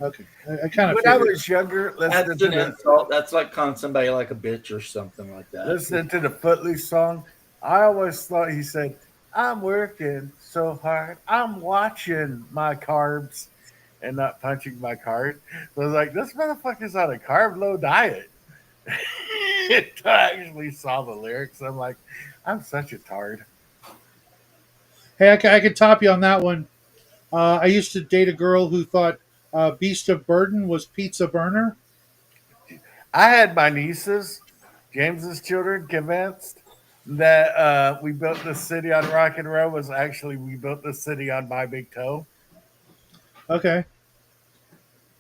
Okay, I kind of When I figured. was younger, That's an insult. That's like calling somebody like a bitch or something like that. listening to the Footloose song, I always thought he said, "I'm working so hard, I'm watching my carbs and not punching my card." So I was like, "This motherfucker's on a carb low diet." Until I actually saw the lyrics, I'm like, "I'm such a tard." Hey, I could top you on that one. I used to date a girl who thought Beast of Burden was Pizza Burner. I had my nieces, James's children, convinced that we built this city on rock and roll was actually we built this city on my big toe. Okay.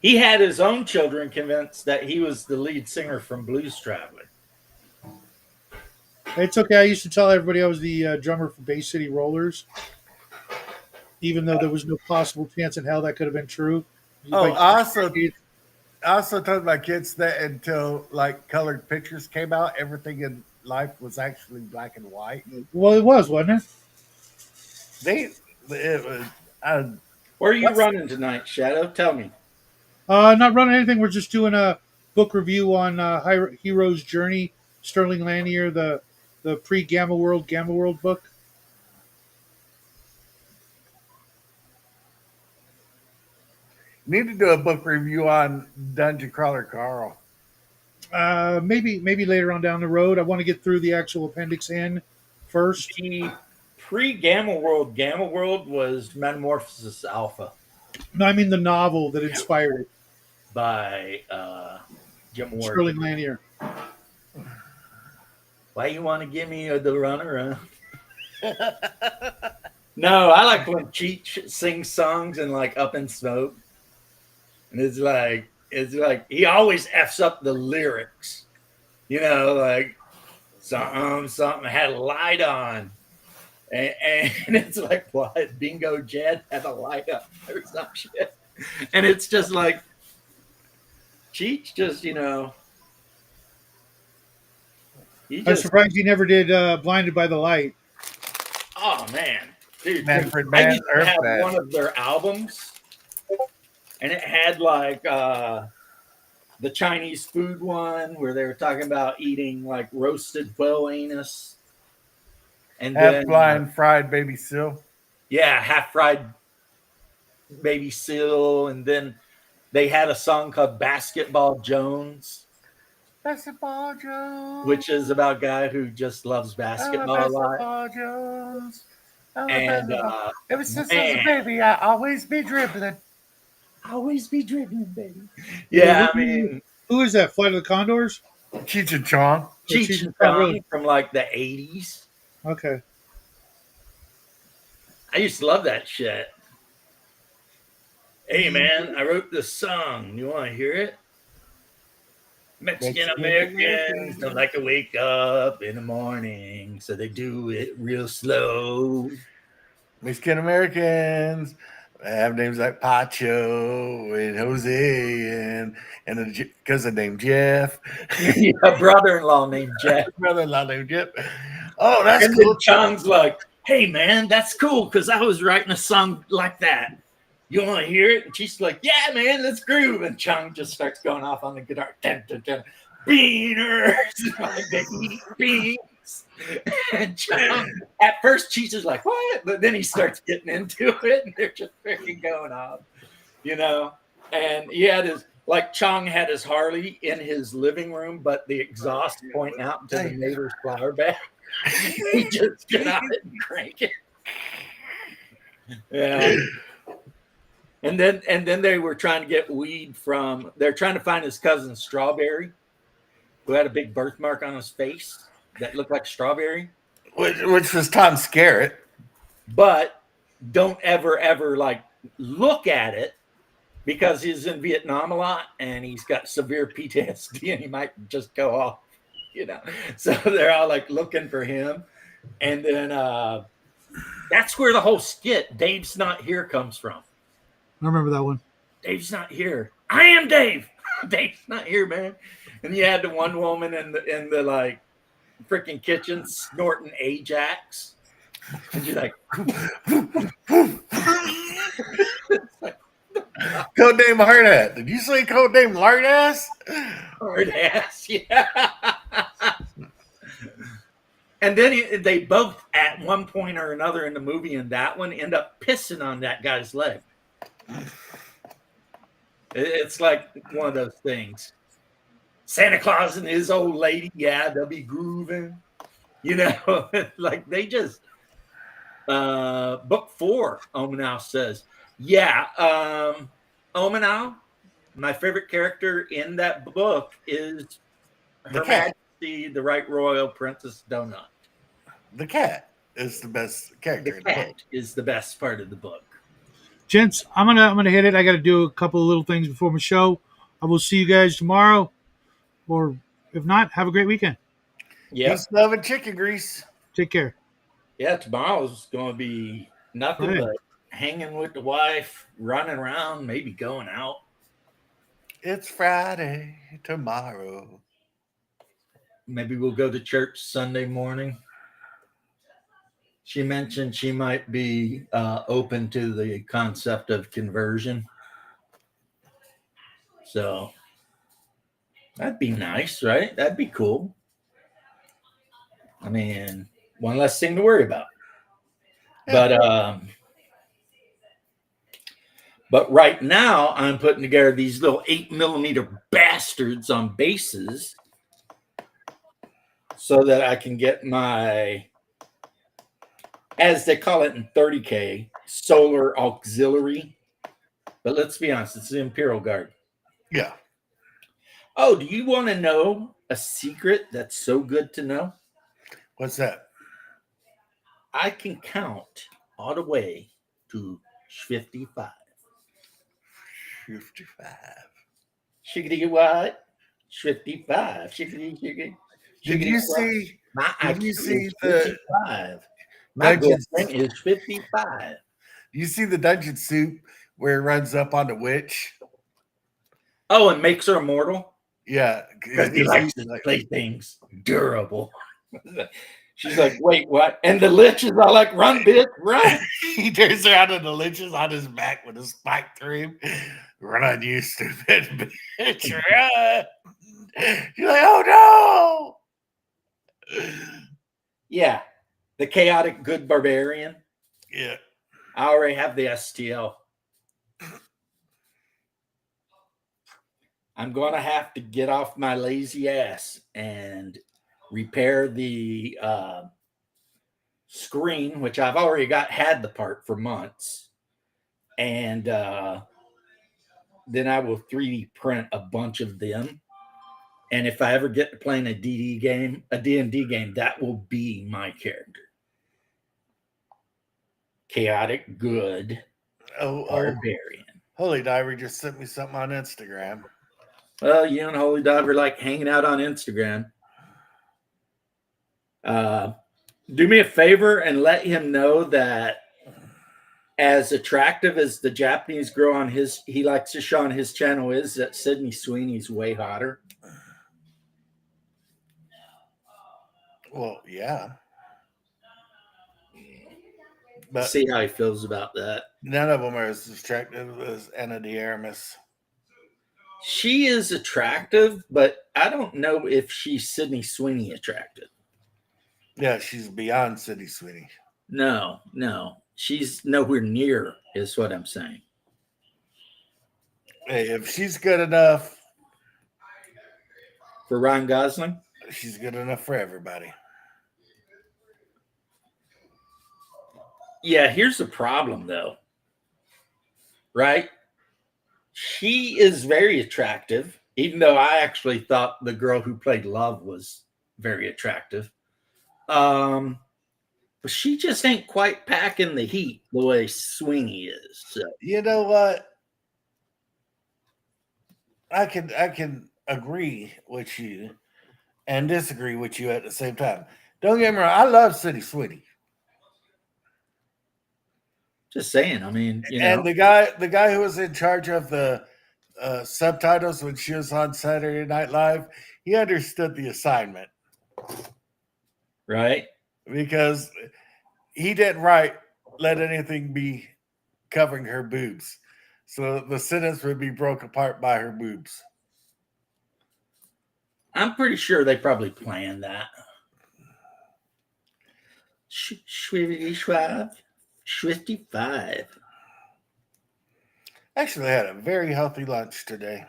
He had his own children convinced that he was the lead singer from Blues Traveler. It's okay. I used to tell everybody I was the drummer for Bay City Rollers, even though there was no possible chance in hell that could have been true. Oh, By I also told my kids that until like colored pictures came out, everything in life was actually black and white. well, it was, wasn't it? They it was Where are you what's running tonight, Shadow? Tell me. Not running anything. We're just doing a book review on Hero's Journey, Sterling Lanier, the pre Gamma World book. need to do a book review on Dungeon Crawler Carl. Maybe later on down the road. I want to get through the actual Appendix N first. The pre Gamma World was Metamorphosis Alpha No, I mean the novel that inspired it, by Jim Ward. Sterling Lanier. Why you want to give me the runner? No, I like when Cheech sings songs and like Up in Smoke, and it's like he always f's up the lyrics. Like something had a light on, and it's like what Bingo Jet had a light on or some shit, and it's just like Cheech he I'm just surprised you never did Blinded by the Light. oh man, dude, Manfred I Man, used to Earth have Man. one of their albums, and it had like the Chinese food one where they were talking about eating like roasted whale anus, and Half then blind fried baby seal. yeah, half fried baby seal, and then they had a song called Basketball Jones, Basketball Jones. which is about a guy who just loves I'm a basketball a lot. basketball Jones. I'm a And basketball. Ever since I was a man, baby, I always be dribbling. always be dribbling, baby. Wait, Yeah, I mean who is that? Flight of the Condors? Cheech and Chong. Oh, Cheech Cheech and and Chong, Chong really? from like the '80s. Okay. I used to love that shit. Hey man, I wrote this song. You want to hear it? Mexican Americans don't like to wake up in the morning, so they do it real slow. Mexican Americans have names like Pacho and Jose and a cousin named Jeff. A brother-in-law named Jack. Brother-in-law named Jeff. Oh, that's And cool. then Chong's like, hey man, that's cool because I was writing a song like that. You want to hear it? And she's like, yeah, man, let's groove. And Chong just starts going off on the guitar. Dun, dun, dun. Beaners. Like they eat beans. And Chong, at first, Cheech is like, what? But then he starts getting into it and they're just freaking going off, And he had like Chong had his Harley in his living room, but the exhaust pointing out into the neighbor's flower bed. He just get out it and crank it. Yeah. And then they were trying to get weed they're trying to find his cousin Strawberry, who had a big birthmark on his face that looked like strawberry. Which was Tom Skerritt. But don't ever like look at it because he's in Vietnam a lot and he's got severe PTSD and he might just go off, So they're all like looking for him. And then that's where the whole skit, Dave's Not Here, comes from. I remember that one. Dave's not here. I am Dave. Dave's not here, man. And you had the one woman in the like freaking kitchen snorting Ajax. And you're like, Codename Hardass. Did you say codename Hardass? hard ass, yeah. And then they both, at one point or another in the movie, in that one, end up pissing on that guy's leg. It's like one of those things. Santa Claus and his old lady, yeah, they'll be grooving. Like they just book 4, Omenau says. Yeah, Omenau, my favorite character in that book is Her Majesty, the Right Royal Princess Donut. The cat is the best character in the book. Is the best part of the book. Gents, I'm gonna hit it. I got to do a couple of little things before my show. I will see you guys tomorrow, or if not, have a great weekend. Yeah, Peace, love, and chicken grease. Take care. Yeah, tomorrow's going to be nothing but hanging with the wife, running around, maybe going out. It's Friday tomorrow. Maybe we'll go to church Sunday morning. She mentioned she might be open to the concept of conversion. So that'd be nice, right? That'd be cool. I mean, one less thing to worry about. But right now I'm putting together these little 8mm bastards on bases so that I can get my, as they call it in 30K, solar auxiliary. But let's be honest, it's the Imperial Guard. Yeah. Oh, do you want to know a secret that's so good to know? What's that? I can count all the way to 55. 55. Shiggity what? 55. Shiggity, shiggity. Did Shiggity you what? see? My Did you IQ see is the 55. My dungeons? girlfriend is 55. You see the dungeon soup where it runs up on the witch? Oh, and makes her immortal? Yeah, Because he likes to like, play things durable. She's like, wait, what? And the lich is all like, run, bitch, run. he turns around and the lich is on his back with a spike through him. Run, you stupid bitch, run. You're like, oh no. Yeah, the chaotic good barbarian. Yeah. I already have the STL. I'm going to have to get off my lazy ass and repair the screen, which I've already had the part for months. And then I will 3D print a bunch of them. And if I ever get to playing a D&D game, that will be my character. Chaotic good barbarian. Holy Diver just sent me something on Instagram. Well, you and Holy Diver like hanging out on Instagram. Do me a favor and let him know that as attractive as the Japanese girl on he likes to show on his channel is, that Sydney Sweeney's way hotter. Well, yeah. But see how he feels about that. None of them are as attractive as Anna de Armas. She is attractive, but I don't know if she's Sydney Sweeney attractive. Yeah, she's beyond Sydney Sweeney. No. She's nowhere near, is what I'm saying. Hey, if she's good enough for Ryan Gosling, she's good enough for everybody. Yeah, here's the problem, though. Right? She is very attractive, even though I actually thought the girl who played Love was very attractive. But she just ain't quite packing the heat the way Sweeney is. So. You know what? I can agree with you and disagree with you at the same time. Don't get me wrong, I love Sydney Sweeney. Just saying. I mean, and the guy who was in charge of the subtitles when she was on Saturday Night Live, he understood the assignment, right? Because he didn't write "let anything be covering her boobs," so the sentence would be broke apart by her boobs. I'm pretty sure they probably planned that. Schwivity Schwab. 55. Actually, I had a very healthy lunch today.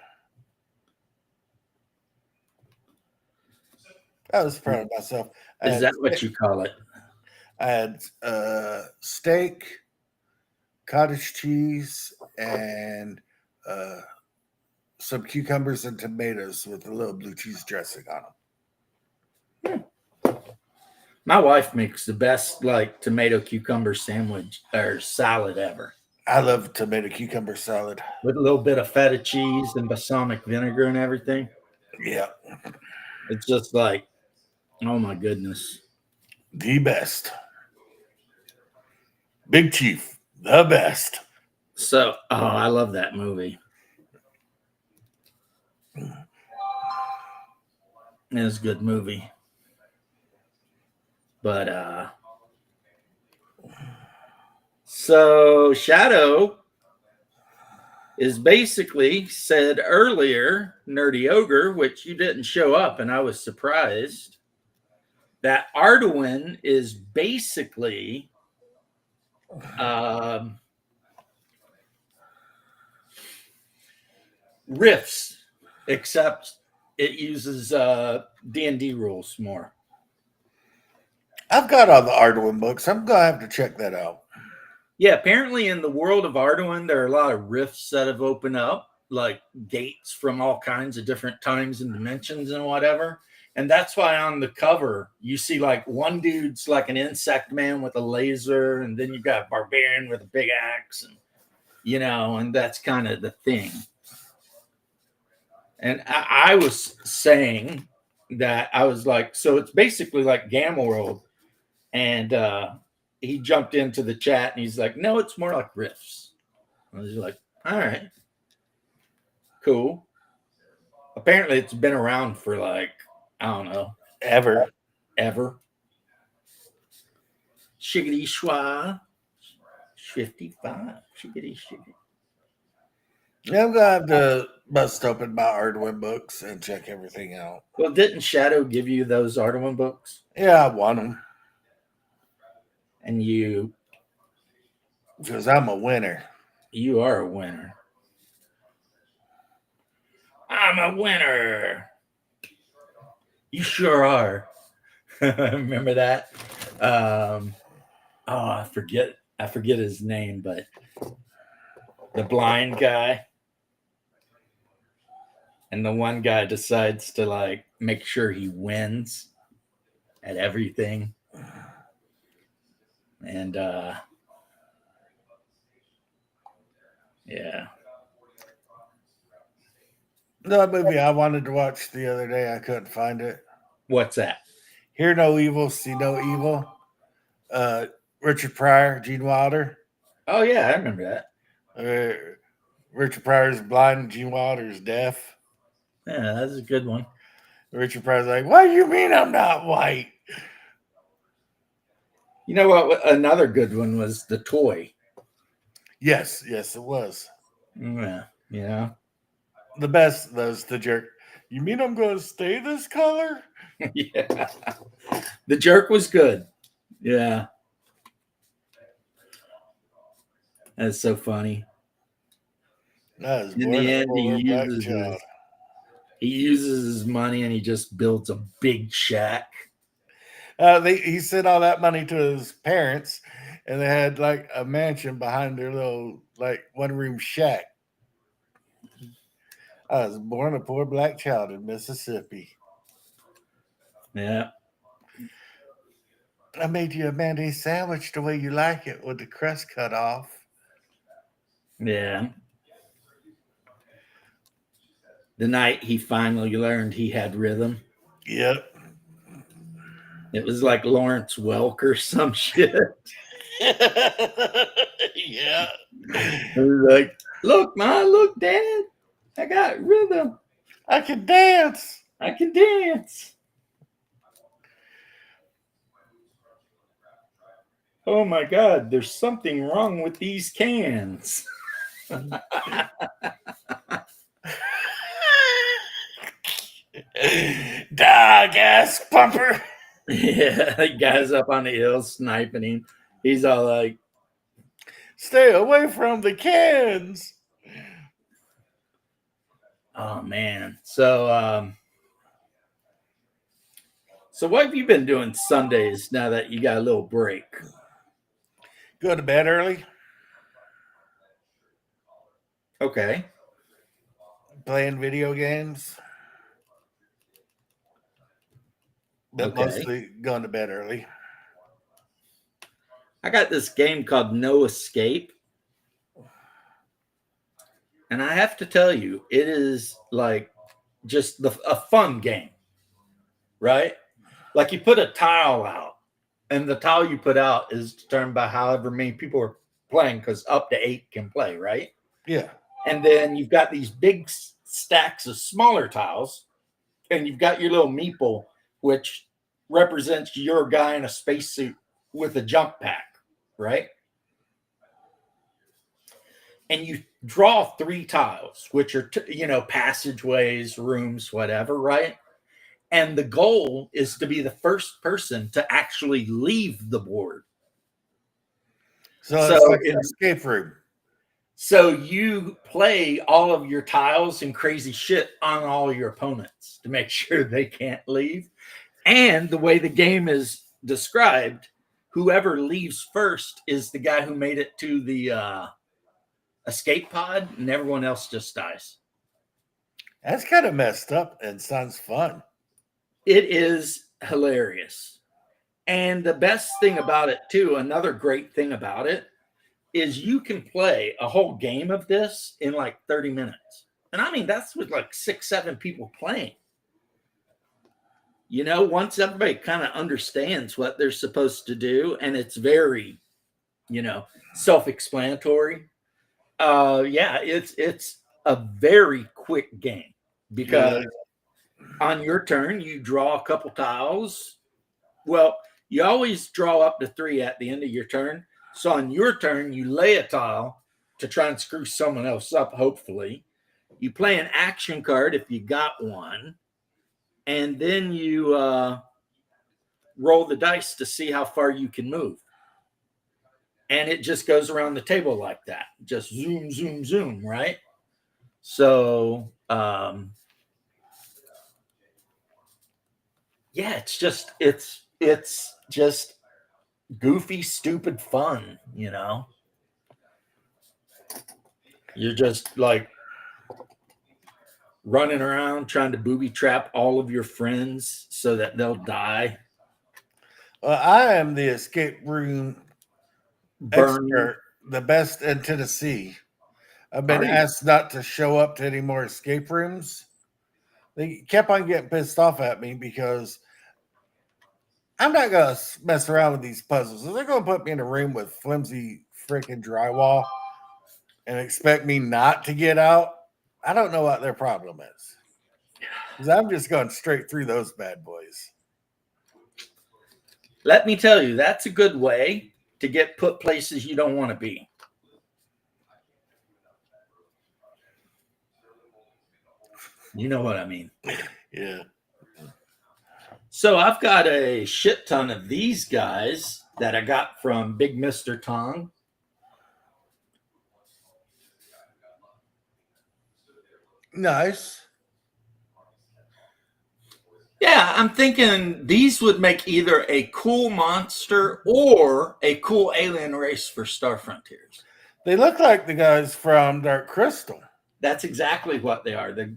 I was proud of myself. Is that what you call it? I had steak, cottage cheese, and some cucumbers and tomatoes with a little blue cheese dressing on them. My wife makes the best tomato cucumber sandwich or salad ever. I love tomato cucumber salad with a little bit of feta cheese and balsamic vinegar and everything. Yeah, it's just like, oh my goodness, the best. Big Chief, the best. So, I love that movie. It's a good movie. But so Shadow is basically said earlier, Nerdy Ogre, which you didn't show up, and I was surprised, that Arduin is basically Rifts, except it uses D&D rules more. I've got all the Arduin books. I'm gonna have to check that out. Yeah, apparently in the world of Arduin, there are a lot of rifts that have opened up, like gates from all kinds of different times and dimensions and whatever. And that's why on the cover you see like one dude's like an insect man with a laser, and then you've got a barbarian with a big axe, and and that's kind of the thing. And I was saying that I was like, so it's basically like Gamma World, and he jumped into the chat and he's like, no, it's more like riffs. I was like, all right, cool. Apparently, it's been around for like, I don't know, Ever. Shiggity schwa, 55. Shiggity shiggity. Yeah, I'm gonna have to bust open my Arduin books and check everything out. Well, didn't Shadow give you those Arduin books? Yeah, I want them And you because I'm a winner. are a winner. I'm a winner. You sure are. Remember that? I forget his name, but the blind guy. And the one guy decides to like make sure he wins at everything. And yeah. The movie I wanted to watch the other day, I couldn't find it. What's that? Hear no evil, see no evil. Richard Pryor, Gene Wilder. Oh yeah, I remember that. Richard Pryor's blind, Gene Wilder's deaf. Yeah, that's a good one. Richard Pryor's like, what do you mean I'm not white? You know what? Another good one was The Toy. Yes, it was. Yeah, yeah. The best was the jerk. You mean I'm going to stay this color? Yeah. The Jerk was good. Yeah. That's so funny. That is In the end, he uses his money and he just builds a big shack. He sent all that money to his parents, and they had like a mansion behind their little like one room shack. I was born a poor black child in Mississippi. Yeah. I made you a mayonnaise sandwich the way you like it with the crust cut off. Yeah. The night he finally learned he had rhythm. Yep. It was like Lawrence Welk or some shit. Yeah. It was like, look, Ma, look, Dad, I got rhythm. I can dance. I can dance. Oh my God, there's something wrong with these cans. Dog ass pumper. Yeah, the guy's up on the hill sniping him. He's all like, stay away from the cans. oh man. So what have you been doing Sundays now that you got a little break? Go to bed early. Okay. Playing video games. But mostly going to bed early. I got this game called No Escape. And I have to tell you, it is like just a fun game, right? Like you put a tile out, and the tile you put out is determined by however many people are playing, because up to 8 can play, right? Yeah. And then you've got these big stacks of smaller tiles, and you've got your little meeple, which represents your guy in a spacesuit with a jump pack, right? And you draw 3 tiles, which are, passageways, rooms, whatever, right? And the goal is to be the first person to actually leave the board. So it's like an escape room. So you play all of your tiles and crazy shit on all your opponents to make sure they can't leave. And the way the game is described, whoever leaves first is the guy who made it to the escape pod, and everyone else just dies. That's kind of messed up and sounds fun. It is hilarious. And the best thing about it, too, another great thing about it, is you can play a whole game of this in like 30 minutes. And I mean, that's with like 6, 7 people playing. Once everybody kind of understands what they're supposed to do, and it's very, self-explanatory. Yeah, it's a very quick game because Good. on your turn you draw a couple tiles. Well, you always draw up to 3 at the end of your turn. So on your turn, you lay a tile to try and screw someone else up, hopefully. You play an action card if you got one. And then you roll the dice to see how far you can move. And it just goes around the table like that. Just zoom, zoom, zoom, right? So, yeah, it's just goofy, stupid fun, You're just like running around trying to booby trap all of your friends so that they'll die. Well, I am the escape room Burn. expert, the best in Tennessee. I've been Are you? asked not to show up to any more escape rooms. They kept on getting pissed off at me because I'm not going to mess around with these puzzles. If they're going to put me in a room with flimsy freaking drywall and expect me not to get out, I don't know what their problem is. Because I'm just going straight through those bad boys. Let me tell you, that's a good way to get put places you don't want to be. You know what I mean? Yeah. So I've got a shit ton of these guys that I got from Big Mr. Tong. Nice. Yeah, I'm thinking these would make either a cool monster or a cool alien race for Star Frontiers. They look like the guys from Dark Crystal. That's exactly what they are. The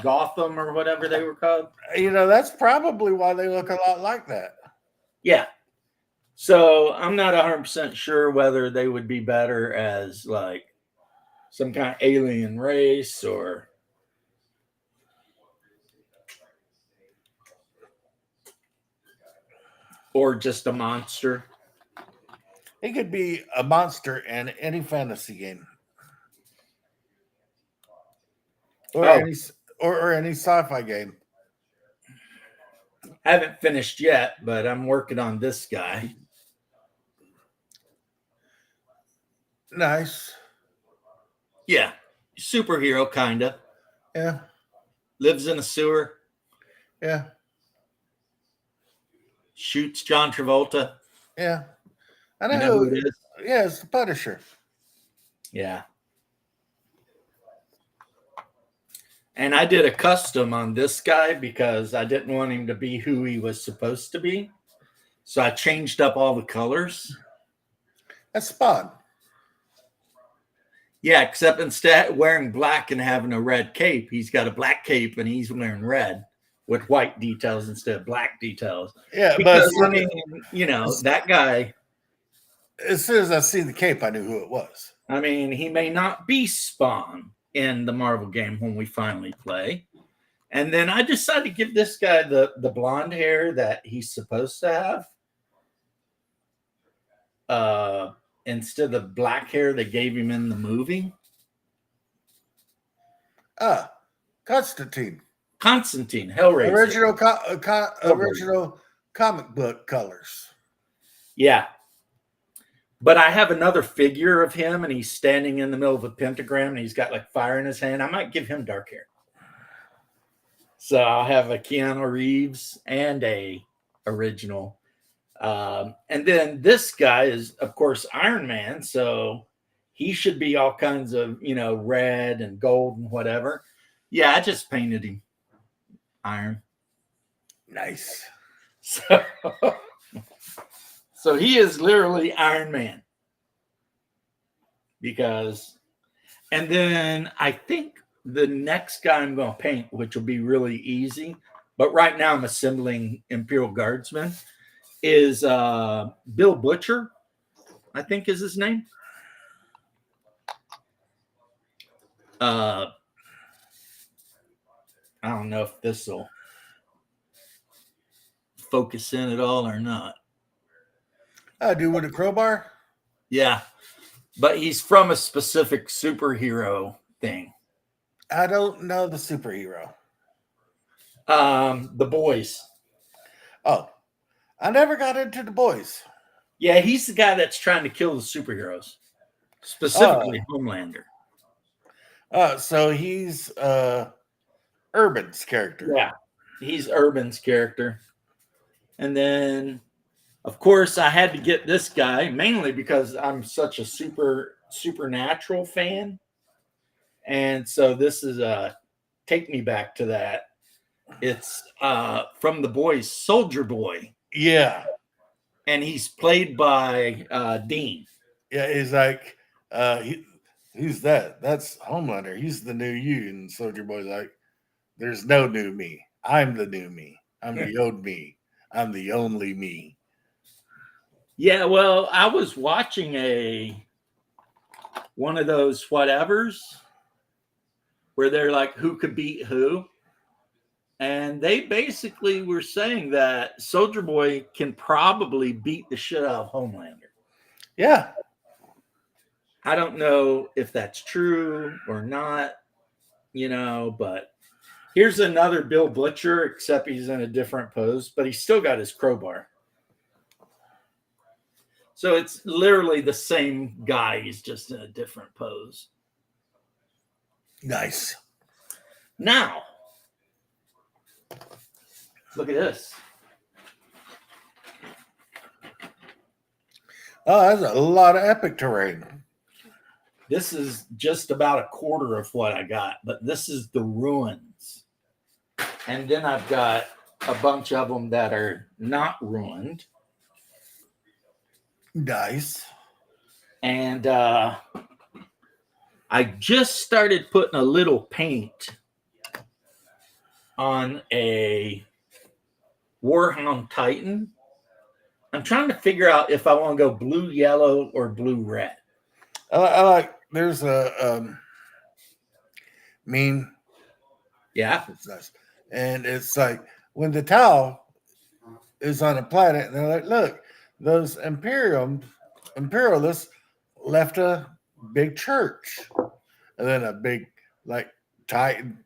Gotham or whatever they were called. That's probably why they look a lot like that. Yeah. So I'm not 100% sure whether they would be better as like some kind of alien race or just a monster. It could be a monster in any fantasy game. Or Oh. any sci-fi game. Haven't finished yet, but I'm working on this guy. Nice. Yeah. Superhero, kind of. Yeah. Lives in a sewer. Yeah. Shoots John Travolta. Yeah. I You know know who it is? Yeah, it's the Punisher. Yeah. And I did a custom on this guy because I didn't want him to be who he was supposed to be. So I changed up all the colors. That's Spawn. Yeah, except instead of wearing black and having a red cape, he's got a black cape and he's wearing red with white details instead of black details. Yeah, because, but I mean, that guy. As soon as I see the cape, I knew who it was. I mean, he may not be Spawn in the Marvel game when we finally play. And then I decided to give this guy the blonde hair that he's supposed to have. Instead of the black hair they gave him in the movie. Constantine, Hellraiser. Original comic book colors. Yeah. But I have another figure of him and he's standing in the middle of a pentagram and he's got like fire in his hand. I might give him dark hair. So I'll have a Keanu Reeves and a original. And then this guy is, of course, Iron Man. So he should be all kinds of, red and gold and whatever. Yeah, I just painted him iron. Nice. So he is literally Iron Man. And then I think the next guy I'm going to paint, which will be really easy, but right now I'm assembling Imperial Guardsmen, is Bill Butcher, I think is his name. I don't know if this will focus in at all or not. Dude with a crowbar. Yeah, but he's from a specific superhero thing. I don't know the superhero. The Boys. Oh, I never got into the boys. Yeah, he's the guy that's trying to kill the superheroes, specifically Homelander. So he's Urban's character. Yeah, he's Urban's character. And then, of course, I had to get this guy mainly because I'm such a supernatural fan. And so this is take me back to that. It's from The Boys, Soldier Boy. Yeah. And he's played by Dean. Yeah, he's like, who's that? That's Homelander. He's the new you. And Soldier Boy's like, there's no new me. I'm the new me. I'm the old me. I'm the only me. Yeah, well, I was watching one of those whatevers where they're like, who could beat who? And they basically were saying that Soldier Boy can probably beat the shit out of Homelander. Yeah. I don't know if that's true or not, but here's another Bill Butcher, except he's in a different pose, but he's still got his crowbar. So it's literally the same guy. He's just in a different pose. Nice. Now, look at this. Oh, that's a lot of epic terrain. This is just about a quarter of what I got, but this is the ruins. And then I've got a bunch of them that are not ruined. Nice. And I just started putting a little paint on a Warhound Titan. I'm trying to figure out if I want to go blue, yellow, or blue, red. I like, there's a meme. Yeah. It's nice. And it's like when the Tau is on a planet, and they're like, look, those imperialists left a big church. And then a big, like, Titan.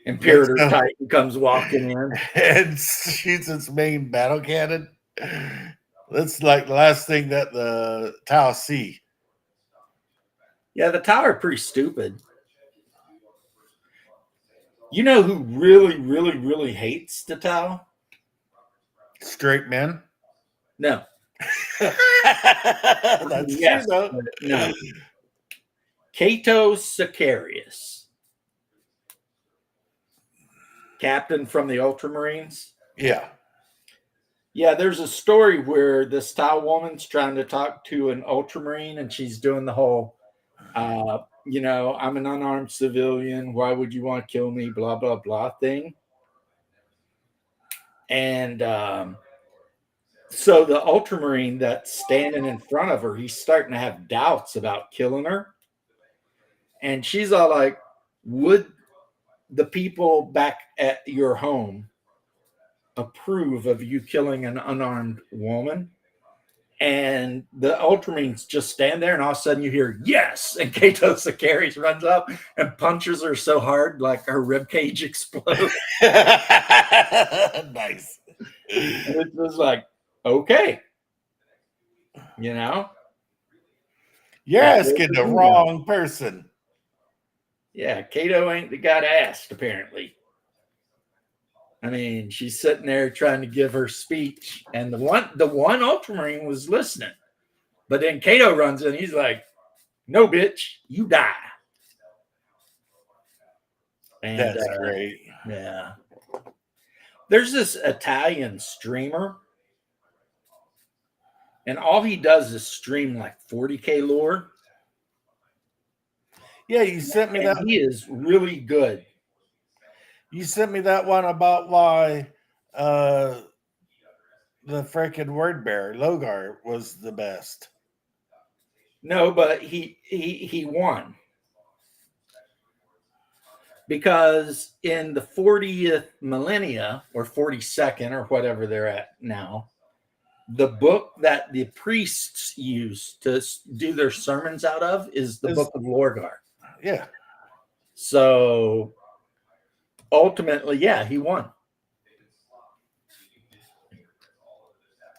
Imperator Titan comes walking in and shoots its main battle cannon. That's like the last thing that the Tau see. Yeah, the Tau are pretty stupid. You know who really, really, really hates the Tau? Straight men. No. That's yes, true, though. No. Cato Sicarius. Captain from the Ultramarines. Yeah. Yeah, there's a story where this Tau woman's trying to talk to an Ultramarine and she's doing the whole, I'm an unarmed civilian. Why would you want to kill me? Blah, blah, blah thing. And so the Ultramarine that's standing in front of her, he's starting to have doubts about killing her. And she's all like, would the people back at your home approve of you killing an unarmed woman? And the Ultramarines just stand there, and all of a sudden you hear yes, and Cato Sicarius runs up and punches her so hard like her rib cage explodes. Nice. And it was like, okay, you're asking the wrong person. Yeah, Cato ain't the guy asked, apparently. I mean, she's sitting there trying to give her speech, and the one Ultramarine was listening. But then Cato runs in, he's like, no, bitch, you die. And, that's great. Yeah. There's this Italian streamer, and all he does is stream like 40K lore. Yeah, you sent me that. He is really good. You sent me that one about why uh, the freaking word bearer Logar was the best. No, but he won because in the 40th millennia or 42nd or whatever they're at now, the book that the priests use to do their sermons out of is the Book of Lorgar. Yeah. So ultimately, yeah, he won,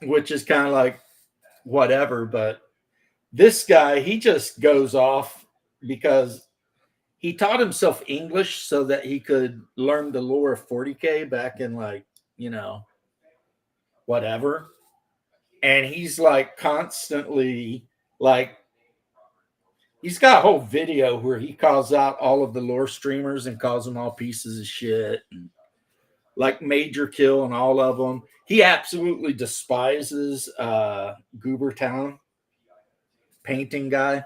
which is kind of like whatever. But this guy, he just goes off because he taught himself English so that he could learn the lore of 40K back in like, you know, whatever. And he's like constantly like, he's got a whole video where he calls out all of the lore streamers and calls them all pieces of shit and like major kill on all of them. He absolutely despises Goober Town painting guy,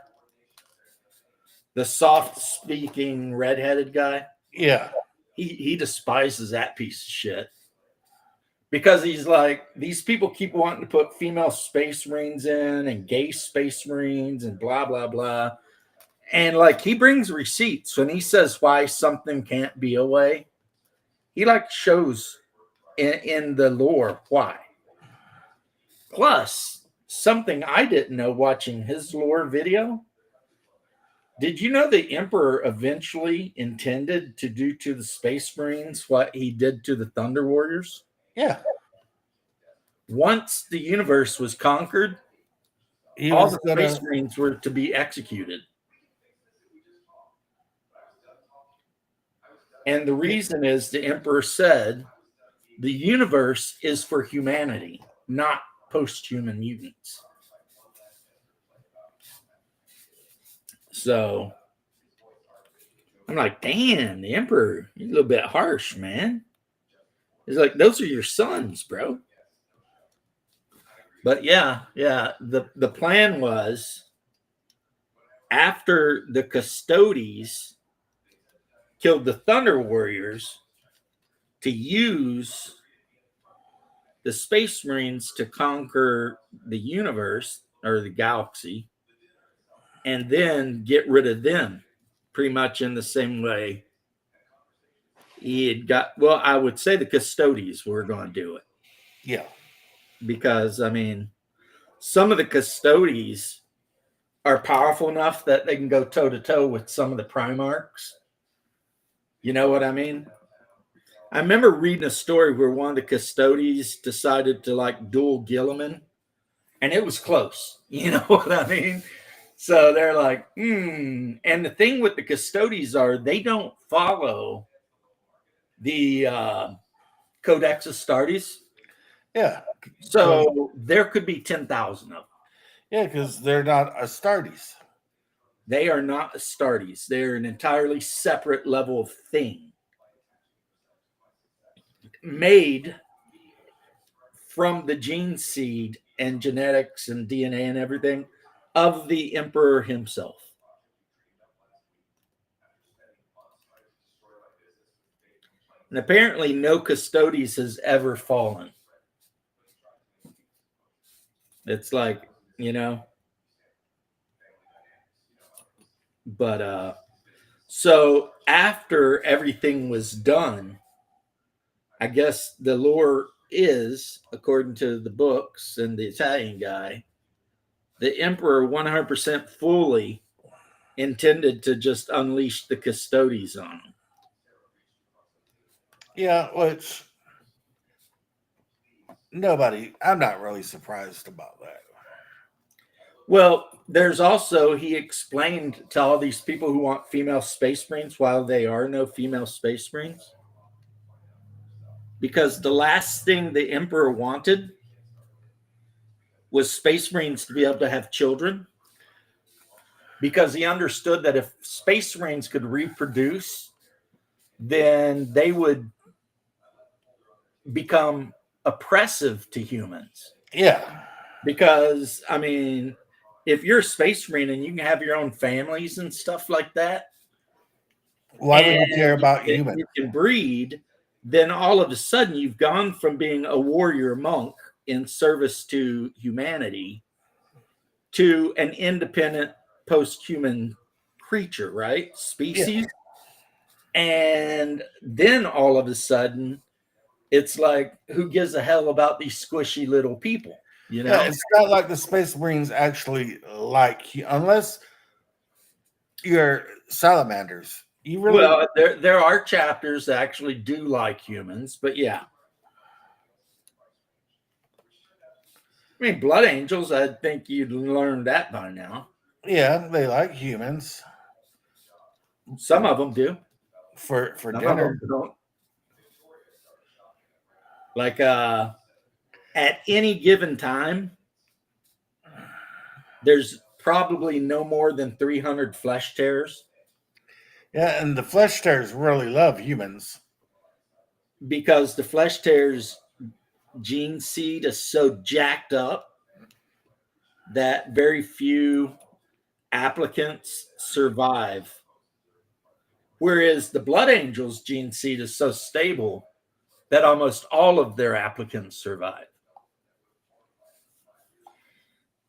the soft speaking redheaded guy. Yeah. He despises that piece of shit because he's like, these people keep wanting to put female space marines in and gay space marines and blah blah blah. And like he brings receipts when he says why something can't be a way. He like shows in the lore why. Plus, something I didn't know watching his lore video. Did you know the Emperor eventually intended to do to the Space Marines what he did to the Thunder Warriors? Yeah. Once the universe was conquered, He all was the gonna. Space Marines were to be executed. And the reason is the Emperor said the universe is for humanity, not post-human mutants. So I'm like, damn, the Emperor, he's a little bit harsh, man. He's like, those are your sons, bro. But yeah, the plan was after the Custodes killed the Thunder Warriors to use the Space Marines to conquer the universe or the galaxy and then get rid of them pretty much in the same way he had got. Well, I would say the Custodes were going to do it. Yeah. Because, I mean, some of the Custodes are powerful enough that they can go toe to toe with some of the Primarchs. You know what I mean? I remember reading a story where one of the Custodes decided to like duel Gilliman, and it was close. You know what I mean? So they're like, And the thing with the Custodes are they don't follow the Codex Astartes. Yeah. So there could be 10,000 of them. Yeah, because they're not Astartes. They are not Astartes. They're an entirely separate level of thing made from the gene seed and genetics and DNA and everything of the emperor himself. And apparently, no Custodes has ever fallen. It's like, you know, but so after everything was done, I guess the lore is, according to the books and the Italian guy, the emperor 100% fully intended to just unleash the Custodes on them. Yeah, which I'm not really surprised about that. Well, there's also, he explained to all these people who want female space marines while there are no female space marines. Because the last thing the emperor wanted was space marines to be able to have children. Because he understood that if space marines could reproduce, then they would become oppressive to humans. Yeah. Because, I mean, if you're a space marine and you can have your own families and stuff like that, Why would and you care about if humans? you can breed, then all of a sudden you've gone from being a warrior monk in service to humanity to an independent post-human creature, right? Yeah. Species. And then all of a sudden, it's like, who gives a hell about these squishy little people? You Yeah, know? it's not like the Space Marines actually unless you're salamanders. You really, Well, there are chapters that actually do like humans, but yeah. I mean, Blood Angels, I think you'd learn that by now. yeah, they like humans Some of them do. for Some of dinner. them don't. Like at any given time, there's probably no more than 300 flesh tears Yeah, and the flesh tears really love humans. because the flesh tears gene seed is so jacked up that very few applicants survive. Whereas the Blood Angels gene seed is so stable that almost all of their applicants survive.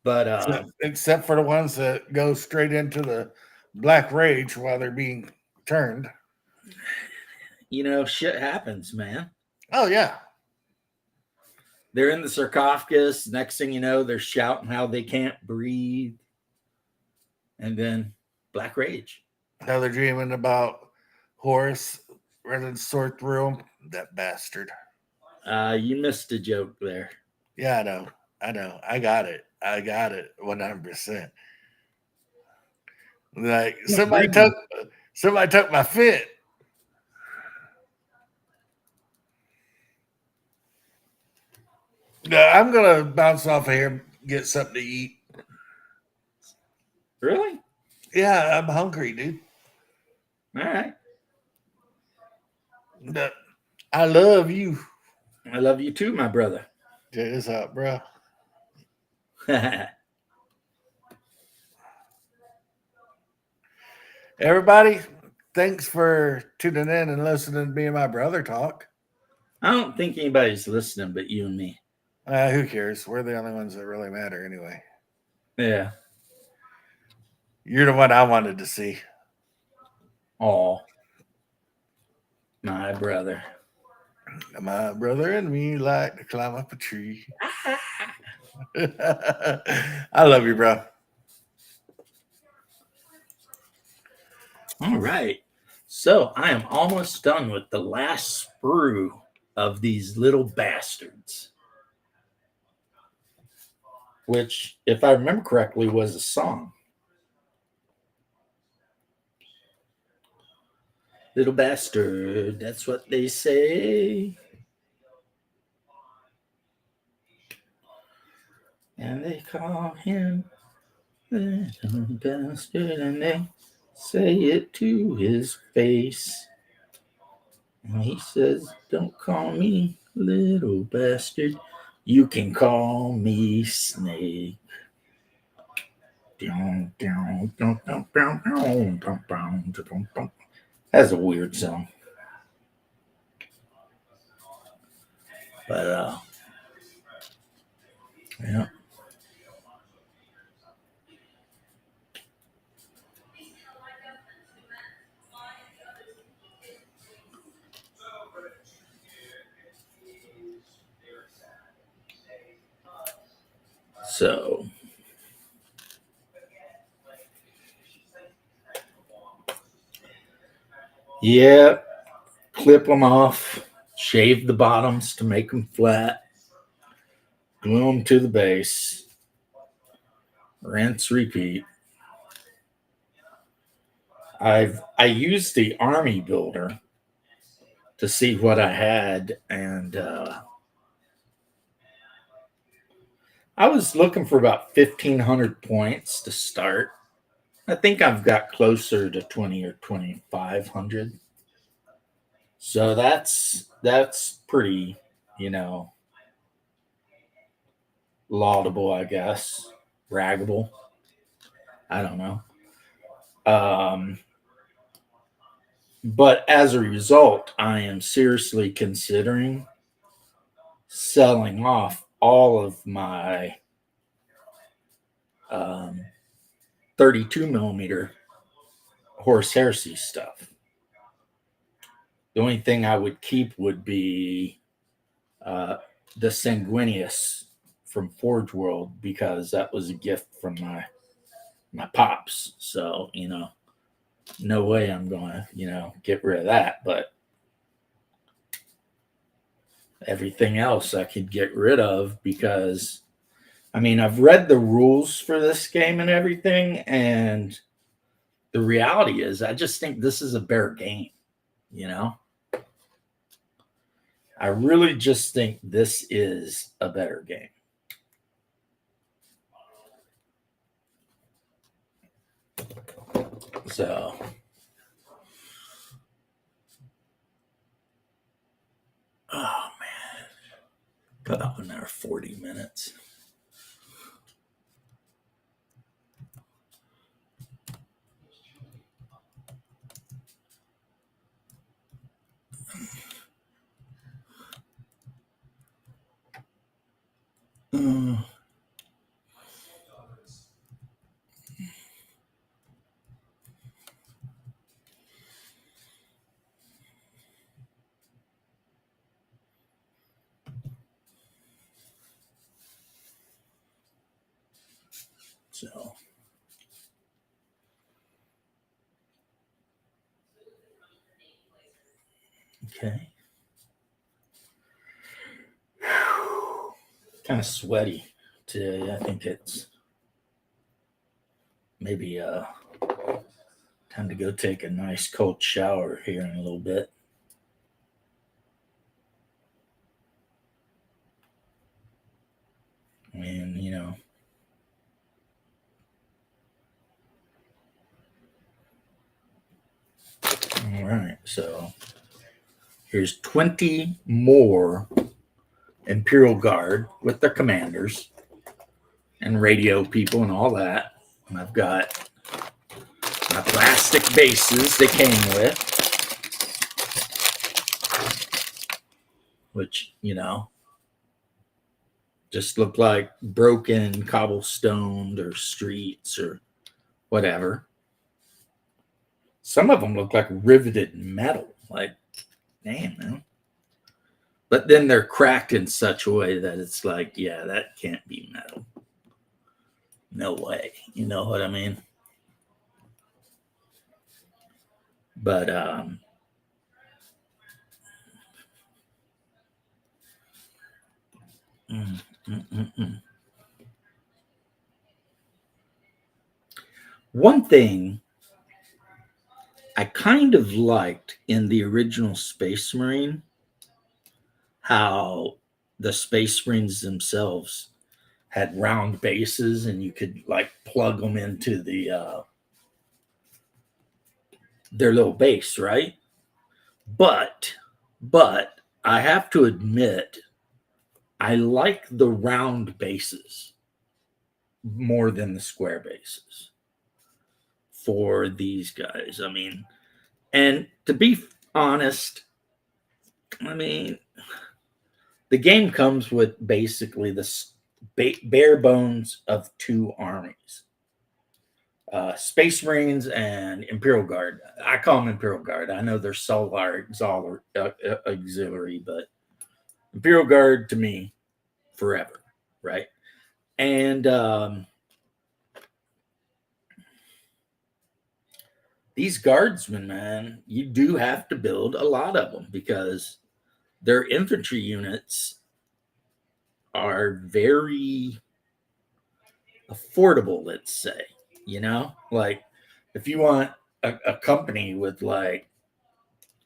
But Except for the ones that go straight into the black rage while they're being turned. shit happens, man. Oh yeah. They're in the sarcophagus. Next thing you know, they're shouting how they can't breathe. And then black rage. Now they're dreaming about Horace rather than sort through him. That bastard. You missed a joke there. Yeah, I know. I know. I got it. 100%. Like somebody took my fit. No, I'm gonna bounce off of here, get something to eat. Really? Yeah, I'm hungry, dude. All right. No, I love you. I love you too, my brother. Check this out, bro. I Everybody, thanks for tuning in and listening to me and my brother talk. don't think anybody's listening but you and me. Who cares? We're the only ones that really matter anyway. Yeah. You're the one I wanted to see. Oh, my brother. My brother and me like to climb up a tree. I love you, bro. All right. So I am almost done with the last sprue of these little bastards, which, if I remember correctly, was a song. Little bastard, that's what they say. And they call him little bastard, and they say it to his face. And he says, "Don't call me little bastard. You can call me Snake." That's a weird song. But yeah. So yeah, clip them off, shave the bottoms to make them flat, glue them to the base, rinse, repeat. I used the army builder to see what I had, and I was looking for about 1,500 points to start. I think I've got closer to 20 or 2,500. So that's pretty, laudable, I guess. Raggable. I don't know. Um, But as a result, I am seriously considering selling off all of my um, 32 millimeter Horse Heresy stuff. The only thing I would keep would be uh, the Sanguinius from Forge World, because that was a gift from my pops. So no way I'm going to get rid of that. But everything else I could get rid of, because I mean, I've read the rules for this game and everything, and the reality is I just think this is a better game, you know? I really just think this is a better game. So oh man. Cut up another 40 minutes. Uh, so okay. Kind of sweaty today. I think it's maybe time to go take a nice cold shower here in a little bit. And all right, so here's 20 more Imperial Guard with their commanders and radio people and all that. And I've got my plastic bases they came with, which, just look like broken cobblestoned or streets or whatever. Some of them look like riveted metal. Like, damn, man. But then they're cracked in such a way that it's like, yeah, that can't be metal. No way. You know what I mean? But mm, mm, mm, mm. One thing I kind of liked in the original Space Marine, how the Space Marines themselves had round bases and you could like plug them into their little base, right? But I have to admit, I like the round bases more than the square bases for these guys. I mean, and to be honest, I mean, the game comes with basically the bare bones of two armies. Space Marines and Imperial Guard. I call them Imperial Guard. I know they're Solar Auxiliary, but Imperial Guard to me, forever, right? And these guardsmen, man, you do have to build a lot of them because their infantry units are very affordable, let's say. Like if you want a company with like,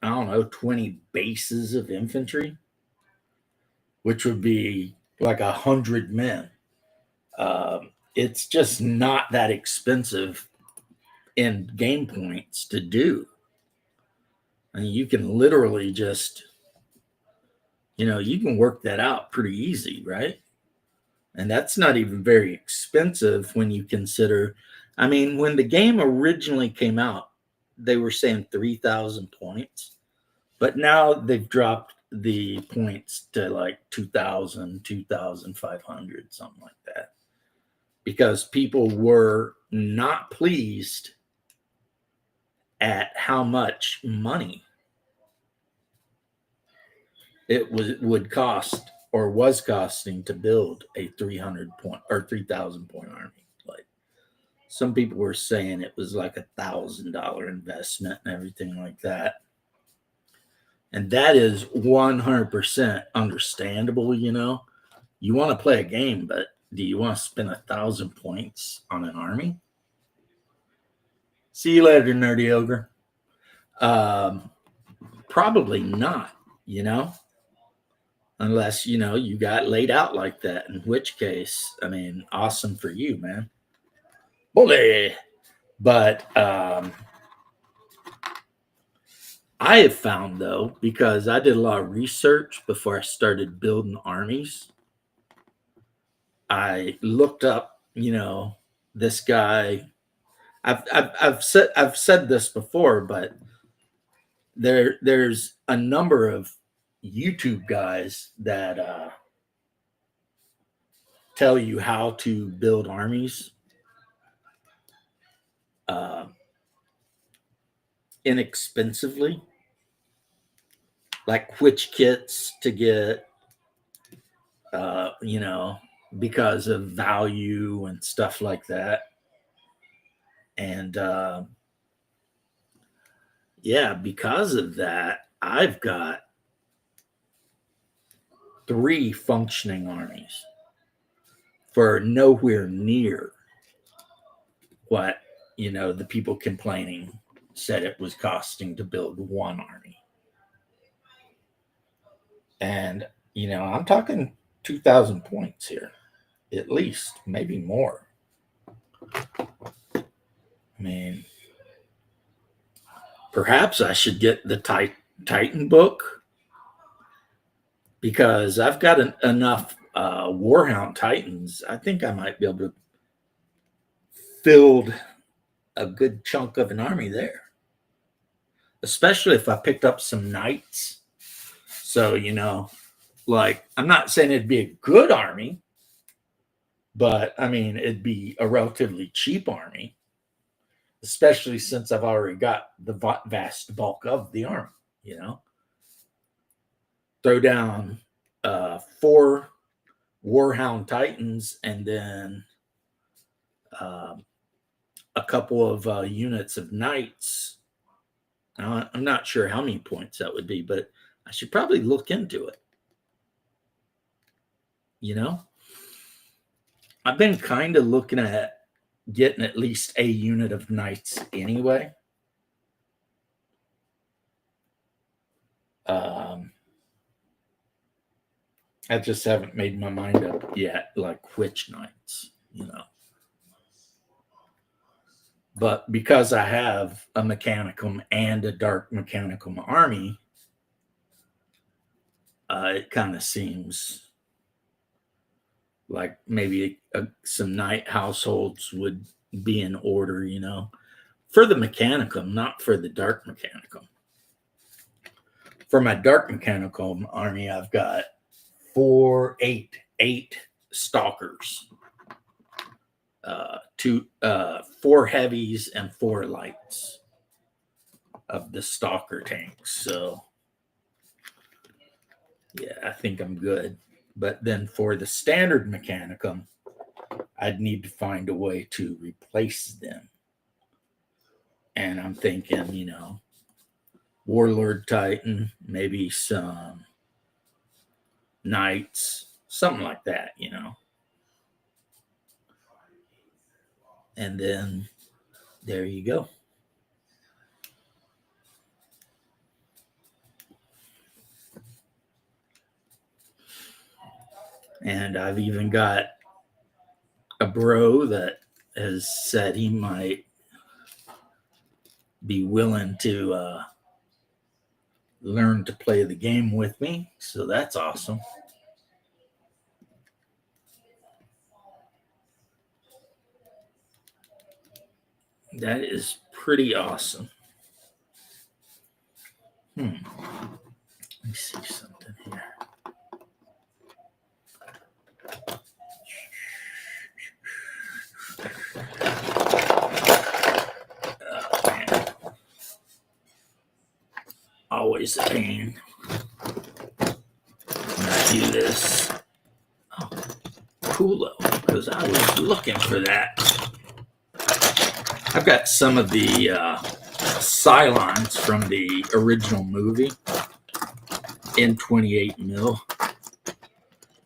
I don't know, 20 bases of infantry, which would be like 100 men. It's just not that expensive in game points to do. I mean, you can literally just, you can work that out pretty easy, right? And that's not even very expensive when you consider. I mean, when the game originally came out, they were saying 3,000 points, but now they've dropped the points to like 2,000, 2,500, something like that, because people were not pleased at how much money it would cost or was costing to build a 300 point or 3,000 point army. Like, some people were saying it was like $1,000 investment and everything like that. And that is 100% understandable. You want to play a game, but do you want to spend 1,000 points on an army? See you later, Nerdy Ogre. Probably not, unless, you got laid out like that, in which case, I mean, awesome for you, man. Bully. But I have found, though, because I did a lot of research before I started building armies, I looked up, this guy. I've said this before, but there's a number of YouTube guys that tell you how to build armies inexpensively, like which kits to get, because of value and stuff like that. And yeah, because of that, I've got 3 functioning armies for nowhere near what, the people complaining said it was costing to build one army. And, I'm talking 2,000 points here, at least, maybe more. I mean, perhaps I should get the Titan book, because I've got enough Warhound Titans. I think I might be able to build a good chunk of an army there, especially if I picked up some knights. So, like, I'm not saying it'd be a good army, but I mean, it'd be a relatively cheap army, especially since I've already got the vast bulk of the army, Throw down 4 Warhound Titans and then a couple of units of knights. Now, I'm not sure how many points that would be, but I should probably look into it. I've been kind of looking at getting at least a unit of knights anyway. I just haven't made my mind up yet, like which knights, But because I have a Mechanicum and a Dark Mechanicum army, it kind of seems like maybe some knight households would be in order, for the Mechanicum, not for the Dark Mechanicum. For my Dark Mechanicum army, I've got 8 stalkers, 4 heavies and 4 lights of the stalker tanks. So yeah, I think I'm good. But then for the standard Mechanicum, I'd need to find a way to replace them. And I'm thinking, Warlord Titan, maybe some knights, something like that, And then there you go. And I've even got a bro that has said he might be willing to learn to play the game with me. So that's awesome. That is pretty awesome. Let me see something here. Oh, man. Always a pain when I do this. Oh, Kulo, because I was looking for that. I've got some of the Cylons from the original movie in 28 mil. I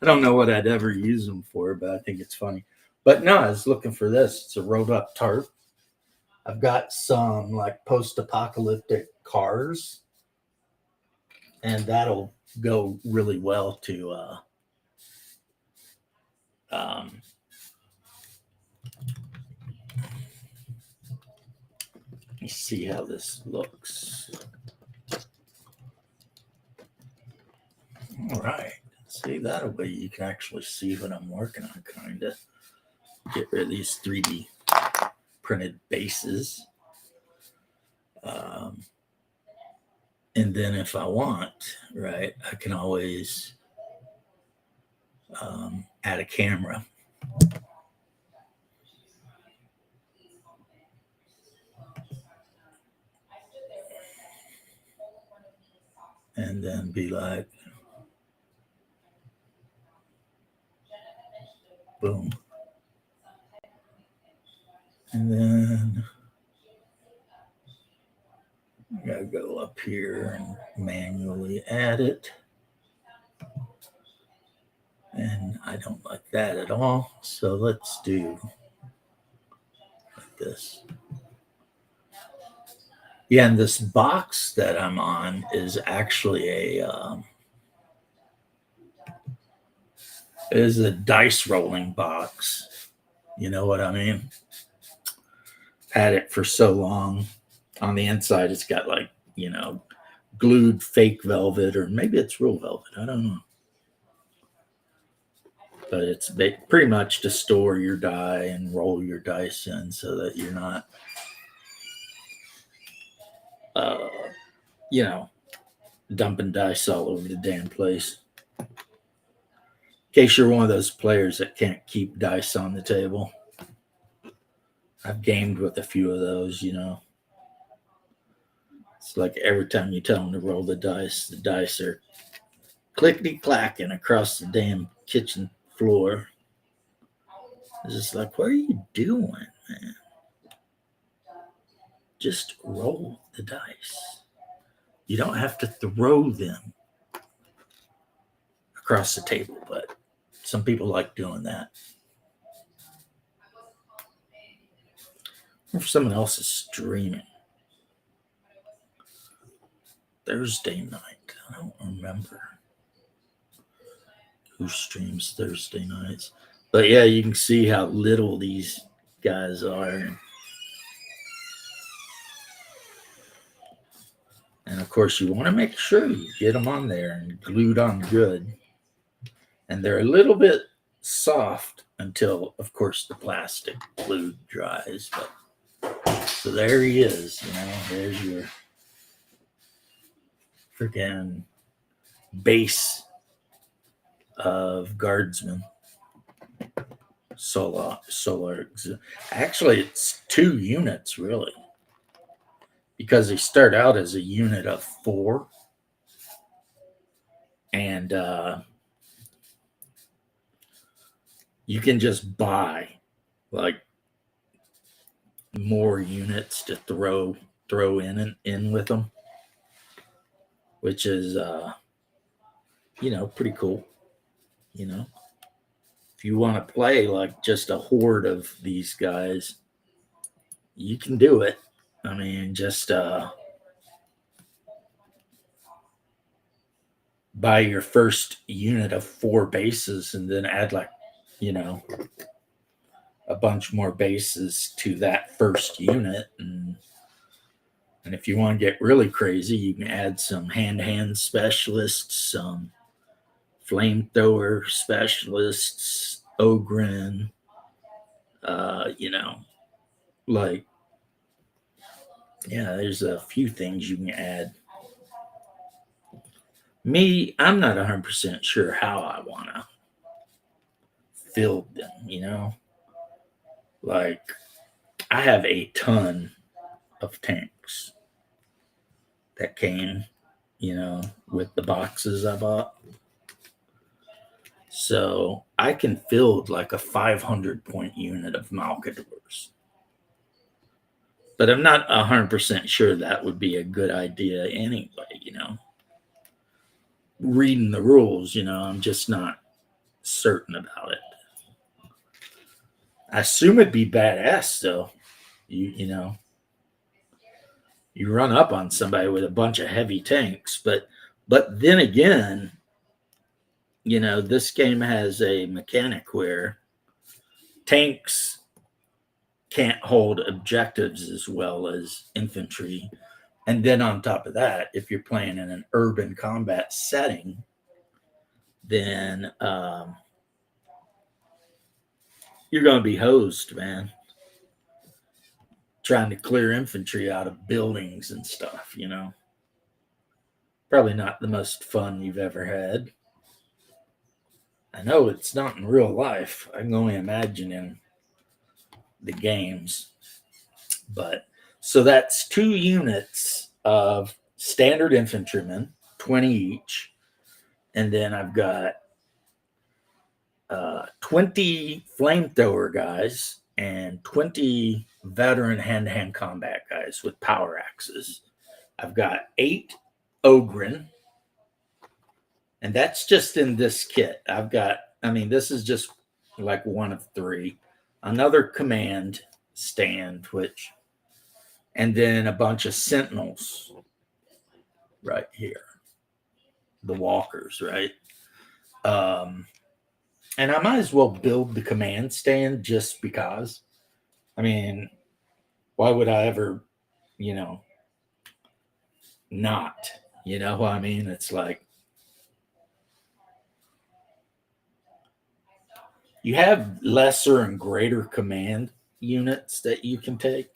don't know what I'd ever use them for, but I think it's funny. But no, I was looking for this. It's a rolled up tarp. I've got some like post apocalyptic cars, and that'll go really well to um, let me see how this looks. All right. See, that way you can actually see what I'm working on, kind of. Get rid of these 3D printed bases. And then if I want, right, I can always add a camera. And then be like, boom. And then I gotta go up here and manually add it. And I don't like that at all. So let's do like this. Yeah, and this box that I'm on is actually a dice rolling box. You know what I mean? Had it for so long. On the inside, it's got like, glued fake velvet, or maybe it's real velvet. I don't know. But it's pretty much to store your die and roll your dice in so that you're not, uh, dumping dice all over the damn place. In case you're one of those players that can't keep dice on the table. I've gamed with a few of those, It's like every time you tell them to roll the dice are clickety clacking across the damn kitchen floor. It's just like, what are you doing, man? Just roll the dice. You don't have to throw them across the table, but some people like doing that. Or if someone else is streaming Thursday night, I don't remember who streams Thursday nights. But yeah, you can see how little these guys are. And of course, you want to make sure you get them on there and glued on good. And they're a little bit soft until, of course, the plastic glue dries. But so there he is. There's your freaking base of guardsmen. Solar. Actually, it's 2 units, really. Because they start out as a unit of 4. And you can just buy like more units to throw in with them, which is pretty cool. If you want to play like just a horde of these guys, you can do it. I mean, just buy your first unit of 4 bases and then add like, a bunch more bases to that first unit. And if you want to get really crazy, you can add some hand specialists, some flamethrower specialists, Ogren, like, yeah, there's a few things you can add. Me, I'm not 100% sure how I want to field them, Like, I have a ton of tanks that came, with the boxes I bought. So I can field like a 500 point unit of Malcadors. But I'm not 100% sure that would be a good idea anyway. Reading the rules, I'm just not certain about it. I assume it'd be badass though. You you run up on somebody with a bunch of heavy tanks, but then again, this game has a mechanic where tanks can't hold objectives as well as infantry. And then on top of that, if you're playing in an urban combat setting, then you're going to be hosed, man. Trying to clear infantry out of buildings and stuff. Probably not the most fun you've ever had. I know it's not in real life. I can only imagine in the games. But so that's 2 units of standard infantrymen, 20 each. And then I've got 20 flamethrower guys and 20 veteran hand-to-hand combat guys with power axes. I've got 8 Ogren, and that's just in this kit. This is just like one of 3. Another command stand, and then a bunch of sentinels right here. The walkers, right? And I might as well build the command stand just because. Why would I ever, not? It's like you have lesser and greater command units that you can take.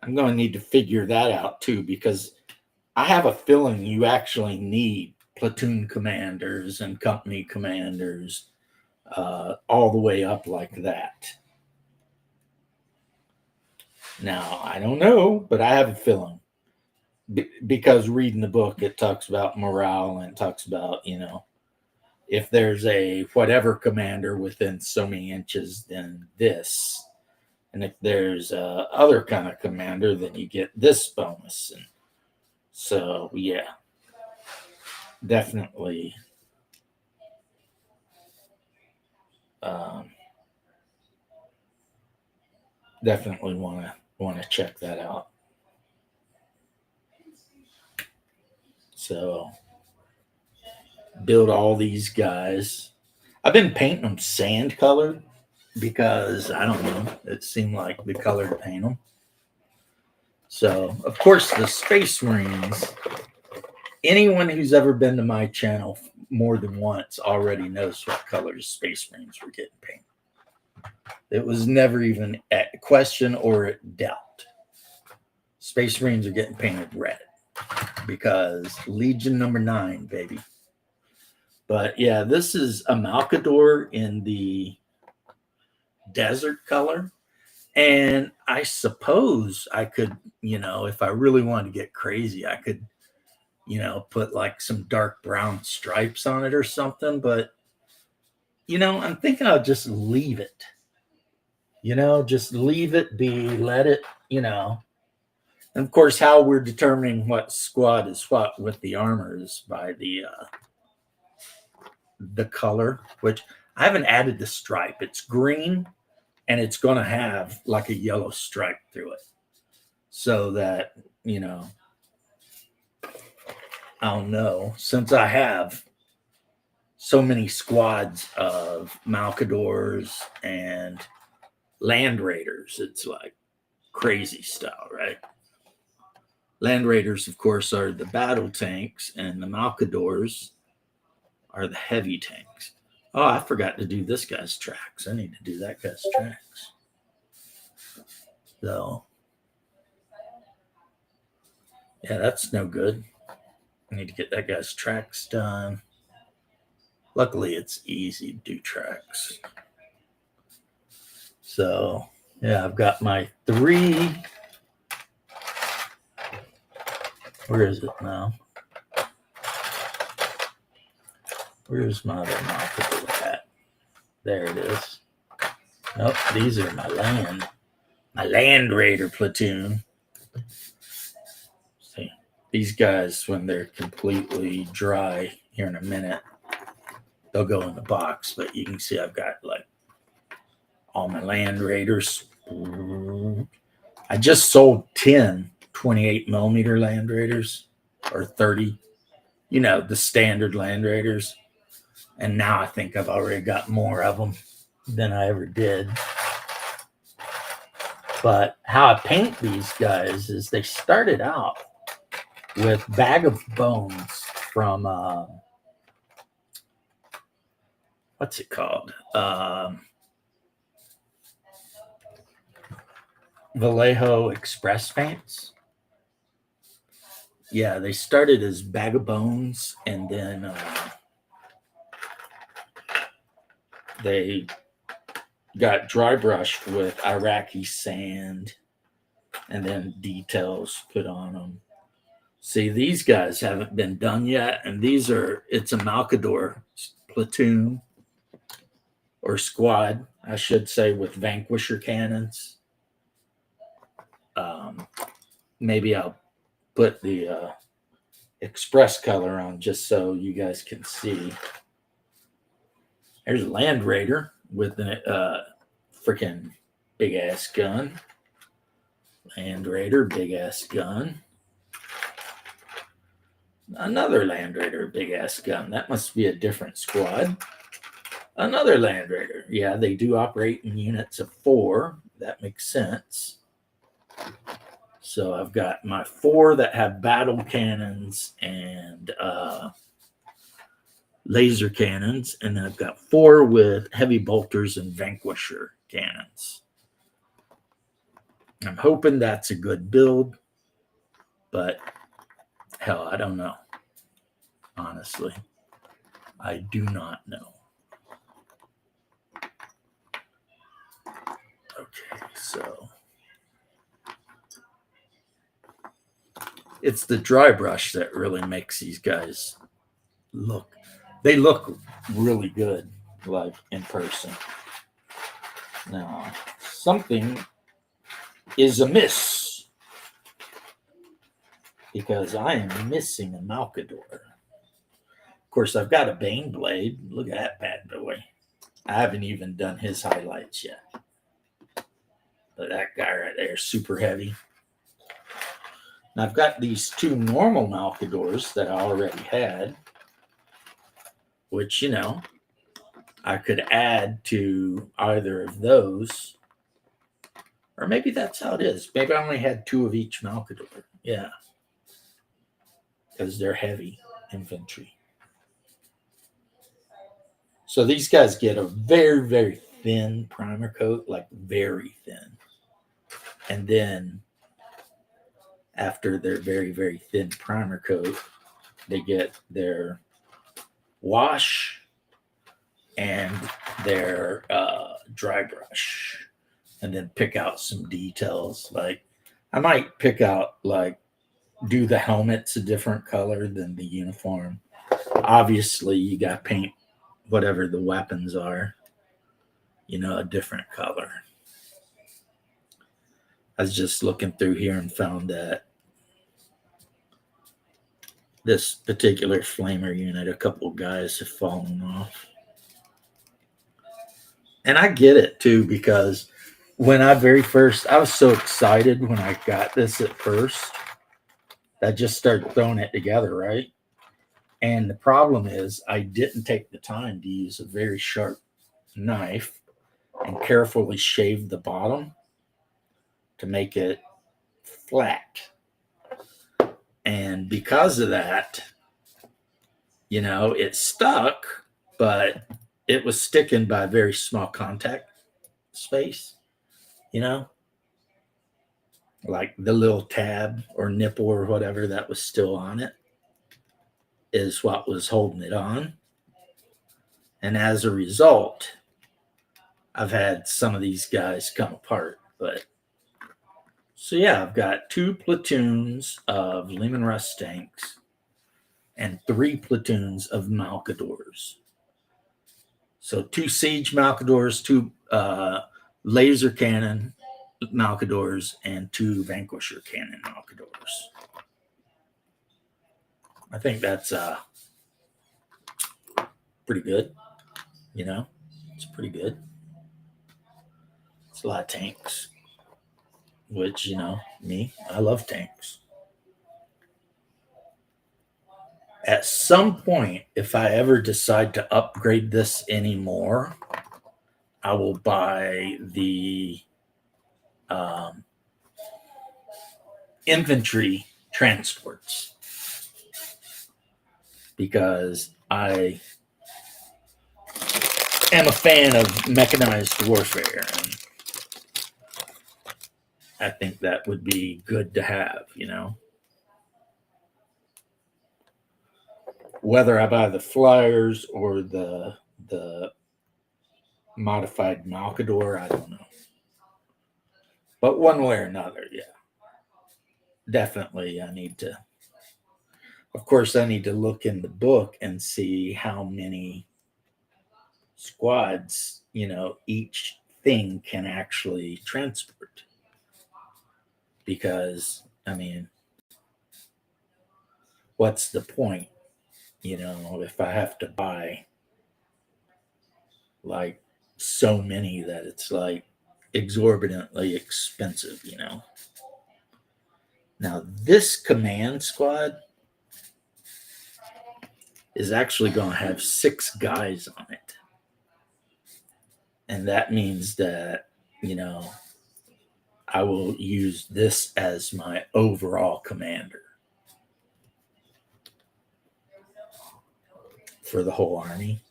I'm going to need to figure that out too, because I have a feeling you actually need platoon commanders and company commanders all the way up like that. Now, I don't know, but I have a feeling. Because reading the book, it talks about morale and talks about, if there's a whatever commander within so many inches, then this. And if there's a other kind of commander, then you get this bonus. And so, yeah, definitely. Definitely want to check that out. So build all these guys. I've been painting them sand colored because I don't know, it seemed like the color to paint them. So of course the Space Marines. Anyone who's ever been to my channel more than once already knows what colors Space Marines were getting painted. It was never even a question or a doubt. Space Marines are getting painted red because Legion number 9, baby. But yeah, this is a Malcador in the desert color. And I suppose I could, if I really wanted to get crazy, I could, put like some dark brown stripes on it or something. But, I'm thinking I'll just leave it. Just leave it be, let it, And of course, how we're determining what squad is what with the armor is by the color, which I haven't added the stripe. It's green and it's going to have like a yellow stripe through it so that, I'll know, since I have so many squads of Malcadors and Land Raiders, it's like crazy style, right? Land Raiders, of course, are the battle tanks, and the Malcadors are the heavy tanks. Oh, I forgot to do this guy's tracks. I need to do that guy's tracks. So, yeah, that's no good. I need to get that guy's tracks done. Luckily, it's easy to do tracks. So, yeah, I've got my 3. Where is it now? Where's my other multiple at? There it is. Nope, these are my Land Raider platoon. See, these guys, when they're completely dry here in a minute, they'll go in the box. But you can see I've got like all my Land Raiders. I just sold 10 28 millimeter Land Raiders, or 30, the standard Land Raiders. And now I think I've already got more of them than I ever did. But how I paint these guys is they started out with Bag of Bones from, what's it called? Vallejo Express paints. Yeah, they started as Bag of Bones, and then they got dry brushed with Iraqi sand and then details put on them. See, these guys haven't been done yet, and it's a Malcador platoon or squad, I should say, with Vanquisher cannons. Maybe I'll put the express color on just so you guys can see. There's a Land Raider with a freaking big ass gun. Land Raider, big ass gun. Another Land Raider, big ass gun. That must be a different squad. Another Land Raider. Yeah, they do operate in units of 4. That makes sense. So I've got my 4 that have battle cannons and laser cannons, and then I've got 4 with heavy bolters and Vanquisher cannons. I'm hoping that's a good build, but hell, I don't know. Honestly, I do not know. Okay, so it's the dry brush that really makes these guys look. They look really good, like in person. Now, something is amiss because I am missing a Malcador. Of course, I've got a Bane blade. Look at that bad boy. I haven't even done his highlights yet. But that guy right there is super heavy. Now I've got these 2 normal Malcadors that I already had, which, I could add to either of those. Or maybe that's how it is. Maybe I only had 2 of each Malcador. Yeah. Because they're heavy infantry. So these guys get a very, very thin primer coat, like very thin. And then after their very, very thin primer coat, they get their wash and their dry brush, and then pick out some details. Like I might pick out, like, do the helmets a different color than the uniform. Obviously, you got to paint whatever the weapons are, a different color. I was just looking through here and found that this particular flamer unit, a couple guys have fallen off. And I get it too, because when I was so excited when I got this at first. I just started throwing it together, right? And the problem is I didn't take the time to use a very sharp knife and carefully shave the bottom to make it flat. And because of that, it stuck, but it was sticking by a very small contact space, like the little tab or nipple or whatever that was still on it. is what was holding it on. And as a result, I've had some of these guys come apart. But so yeah, I've got 2 platoons of Lehman Russ tanks and 3 platoons of Malcadors. So 2 siege Malcadors, 2 laser cannon Malcadors, and 2 Vanquisher cannon Malcadors. I think that's pretty good. You know, it's pretty good. It's a lot of tanks, which, me, I love tanks. At some point, if I ever decide to upgrade this anymore, I will buy the um, infantry transports because I am a fan of mechanized warfare. And I think that would be good to have, Whether I buy the flyers or the modified Malcador, I don't know. But one way or another, yeah. Definitely I need to, of course, I need to look in the book and see how many squads, each thing can actually transport. Because, I mean, what's the point, if I have to buy like so many that it's like exorbitantly expensive. Now, this command squad is actually going to have 6 guys on it. And that means that, I will use this as my overall commander for the whole army.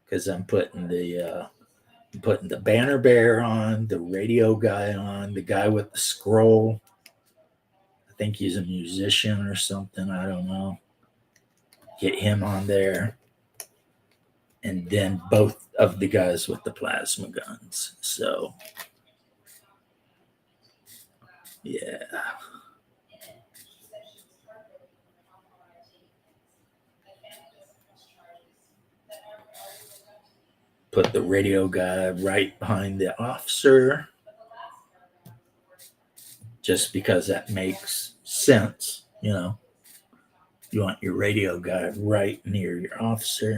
Because I'm putting the banner bearer on, the radio guy on, the guy with the scroll. I think he's a musician or something. I don't know. Get him on there. And then both of the guys with the plasma guns. So, yeah. Put the radio guy right behind the officer. Just because that makes sense, You want your radio guy right near your officer.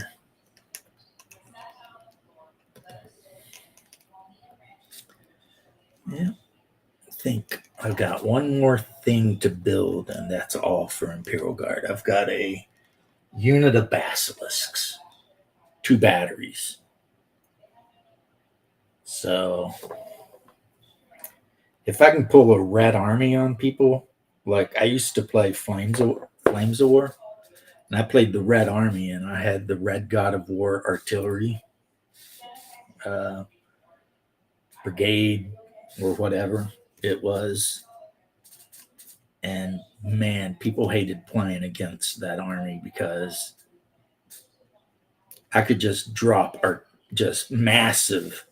Yeah. I think I've got one more thing to build, and that's all for Imperial Guard. I've got a unit of basilisks, 2 batteries. So if I can pull a red army on people, like I used to play Flames of War, and I played the red army, and I had the red God of War artillery brigade or whatever it was. And man, people hated playing against that army because I could just drop just massive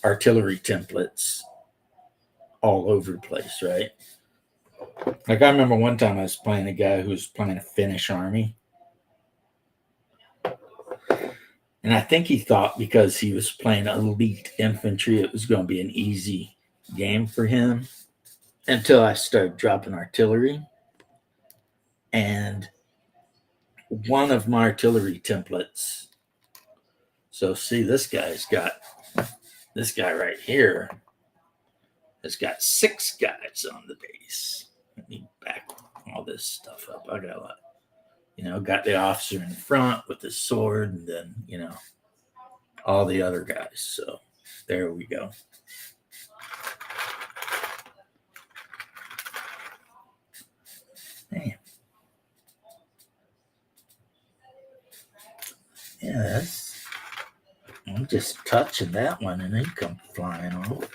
artillery templates all over the place, right? Like I remember one time I was playing a guy who was playing a Finnish army. And I think he thought because he was playing elite infantry, it was going to be an easy game for him until I started dropping artillery. And one of my artillery templates. So see, this guy right here has got 6 guys on the base. Let me back all this stuff up. I got a lot. Got the officer in front with the sword, and then, all the other guys. So there we go. Damn. Yeah, I'm just touching that one and they come flying off.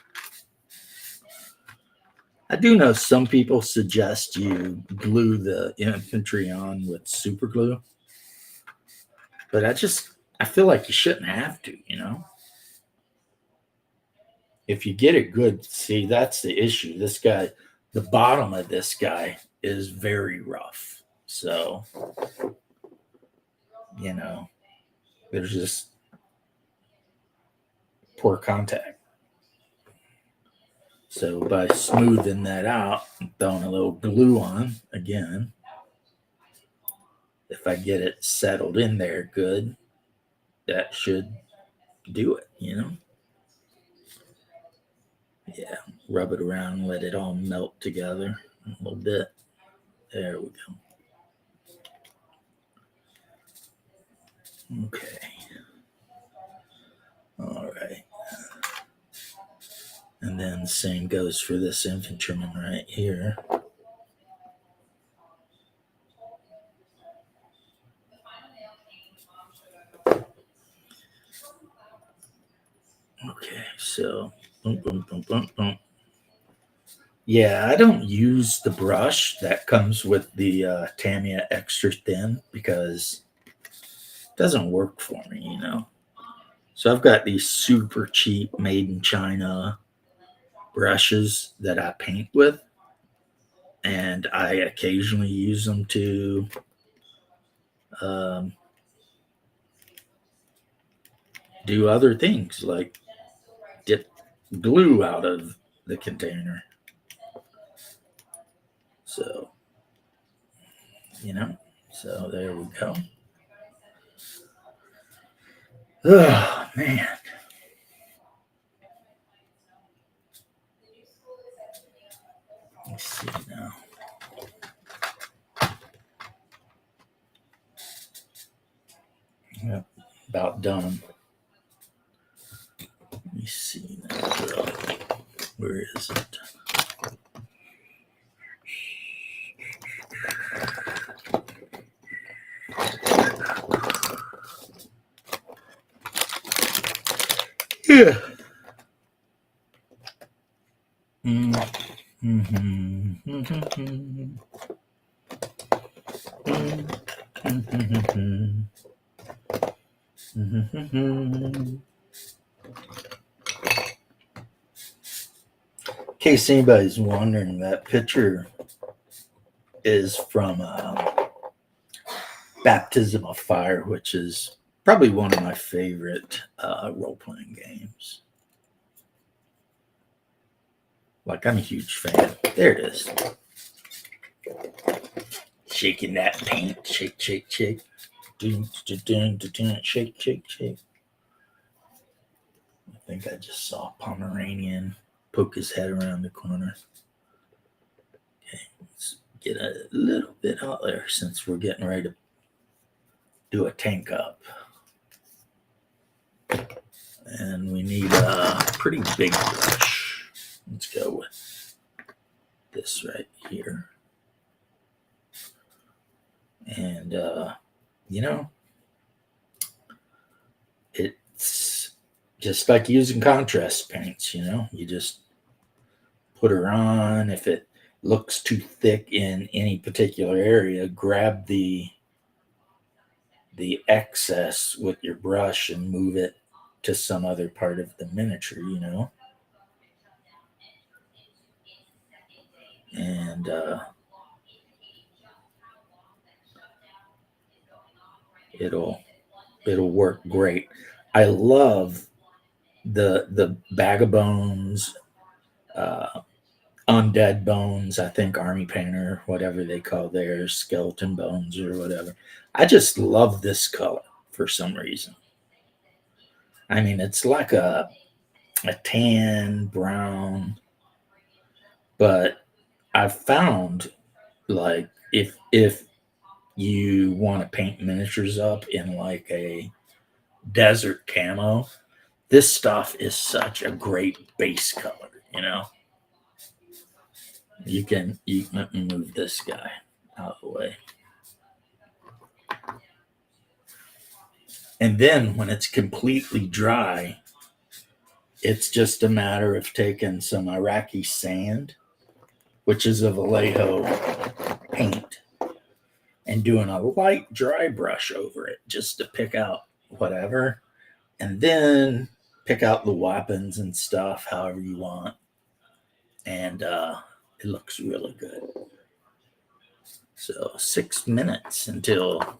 I do know some people suggest you glue the infantry on with super glue, but I feel like you shouldn't have to, you know? If you get it good, see, that's the issue. This guy, the bottom of this guy is very rough. So, you know, there's just poor contact. So by smoothing that out and throwing a little glue on again, if I get it settled in there good, that should do it, you know? Yeah, rub it around, let it all melt together a little bit. There we go. Okay. All right. And then the same goes for this infantryman right here. Okay, so boom, boom, boom, boom, boom. Yeah, I don't use the brush that comes with the Tamiya Extra Thin because it doesn't work for me, you know. So I've got these super cheap made in China brushes that I paint with, and I occasionally use them to um, do other things like get glue out of the container. So, you know, so there we go. Oh, man. Let's see now. Yep, about done. Let me see now. Where is it? Yeah. In case anybody's wondering, that picture is from Baptism of Fire, which is probably one of my favorite role playing games. Like, I'm a huge fan. There it is. Shaking that paint. Shake, shake, shake. Shake, shake, shake. I think I just saw Pomeranian poke his head around the corner. Okay, let's get a little bit out there since we're getting ready to do a tank up. And we need a pretty big brush. Let's go with this right here. And, you know, it's just like using contrast paints, you know, you just put her on. If it looks too thick in any particular area, grab the excess with your brush and move it to some other part of the miniature, you know. And it'll work great. I love the bag of bones, undead bones. I think army painter, whatever they call theirs, skeleton bones or whatever. I just love this color for some reason. I mean, it's like a tan brown, but I've found like if you want to paint miniatures up in like a desert camo, this stuff is such a great base color, you know. You let me move this guy out of the way. And then when it's completely dry, it's just a matter of taking some Iraqi sand which is a Vallejo paint, and doing a light dry brush over it just to pick out whatever, and then pick out the weapons and stuff however you want. And it looks really good. So 6 minutes until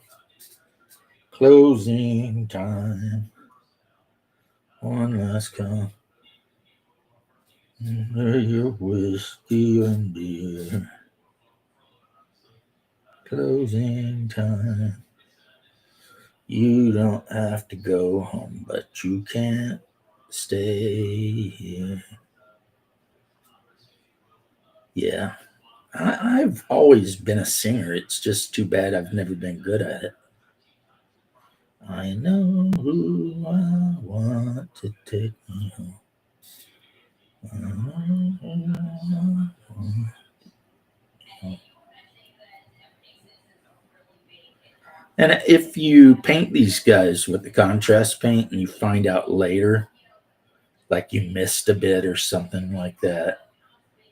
closing time. One last call. Your whiskey and beer. Closing time. You don't have to go home, but you can't stay here. Yeah. I've always been a singer. It's just too bad I've never been good at it. I know who I want to take me home. And if you paint these guys with the contrast paint and you find out later, like you missed a bit or something like that,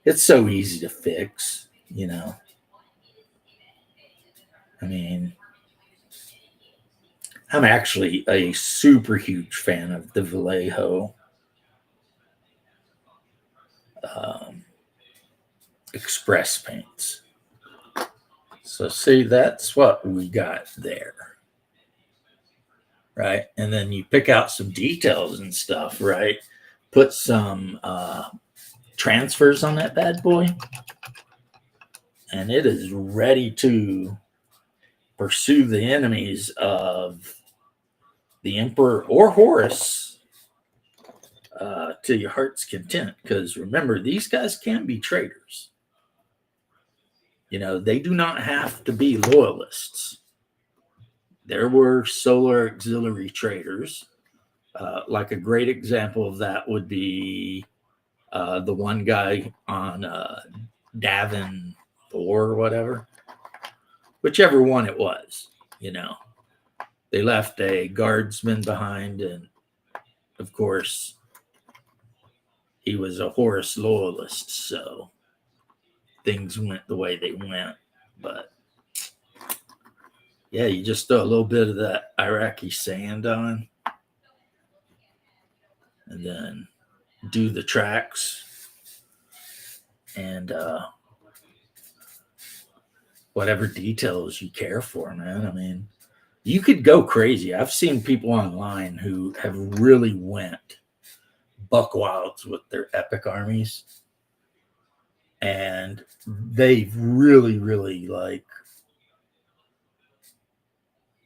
it's so easy to fix, you know. I mean, I'm actually a super huge fan of the Vallejo express paints. So see, that's what we got there. Right. And then you pick out some details and stuff, right? Put some transfers on that bad boy. And it is ready to pursue the enemies of the Emperor or Horus to your heart's content. Because remember, these guys can be traitors. You know, they do not have to be loyalists. There were solar auxiliary traders. Like a great example of that would be the one guy on Davin 4 or whatever, whichever one it was. You know, they left a guardsman behind, and of course, he was a Horus loyalist, so things went the way they went. But yeah, you just throw a little bit of that Iraqi sand on, and then do the tracks, and whatever details you care for, man. I mean, you could go crazy. I've seen people online who have really went buck wilds with their epic armies, and they've really, really like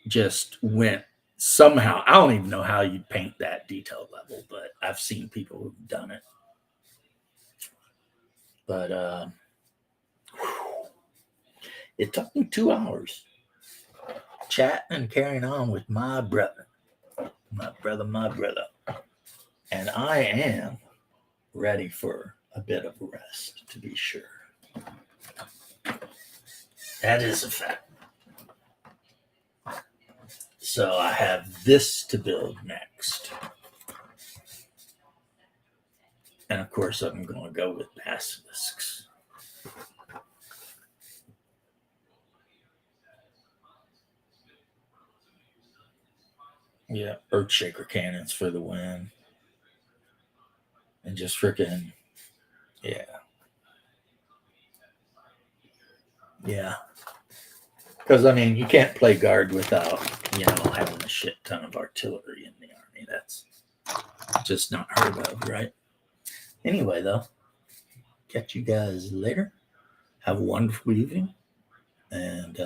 just went somehow. I don't even know how you'd paint that detail level, but I've seen people who've done it. But it took me 2 hours chatting and carrying on with my brother. And I am ready for a bit of rest, to be sure. That is a fact. So I have this to build next. And of course, I'm going to go with basilisks. Yeah, Earthshaker cannons for the win. And just freaking, yeah. Yeah. Because, I mean, you can't play guard without, you know, having a shit ton of artillery in the army. That's just not heard of, right? Anyway, though, catch you guys later. Have a wonderful evening. And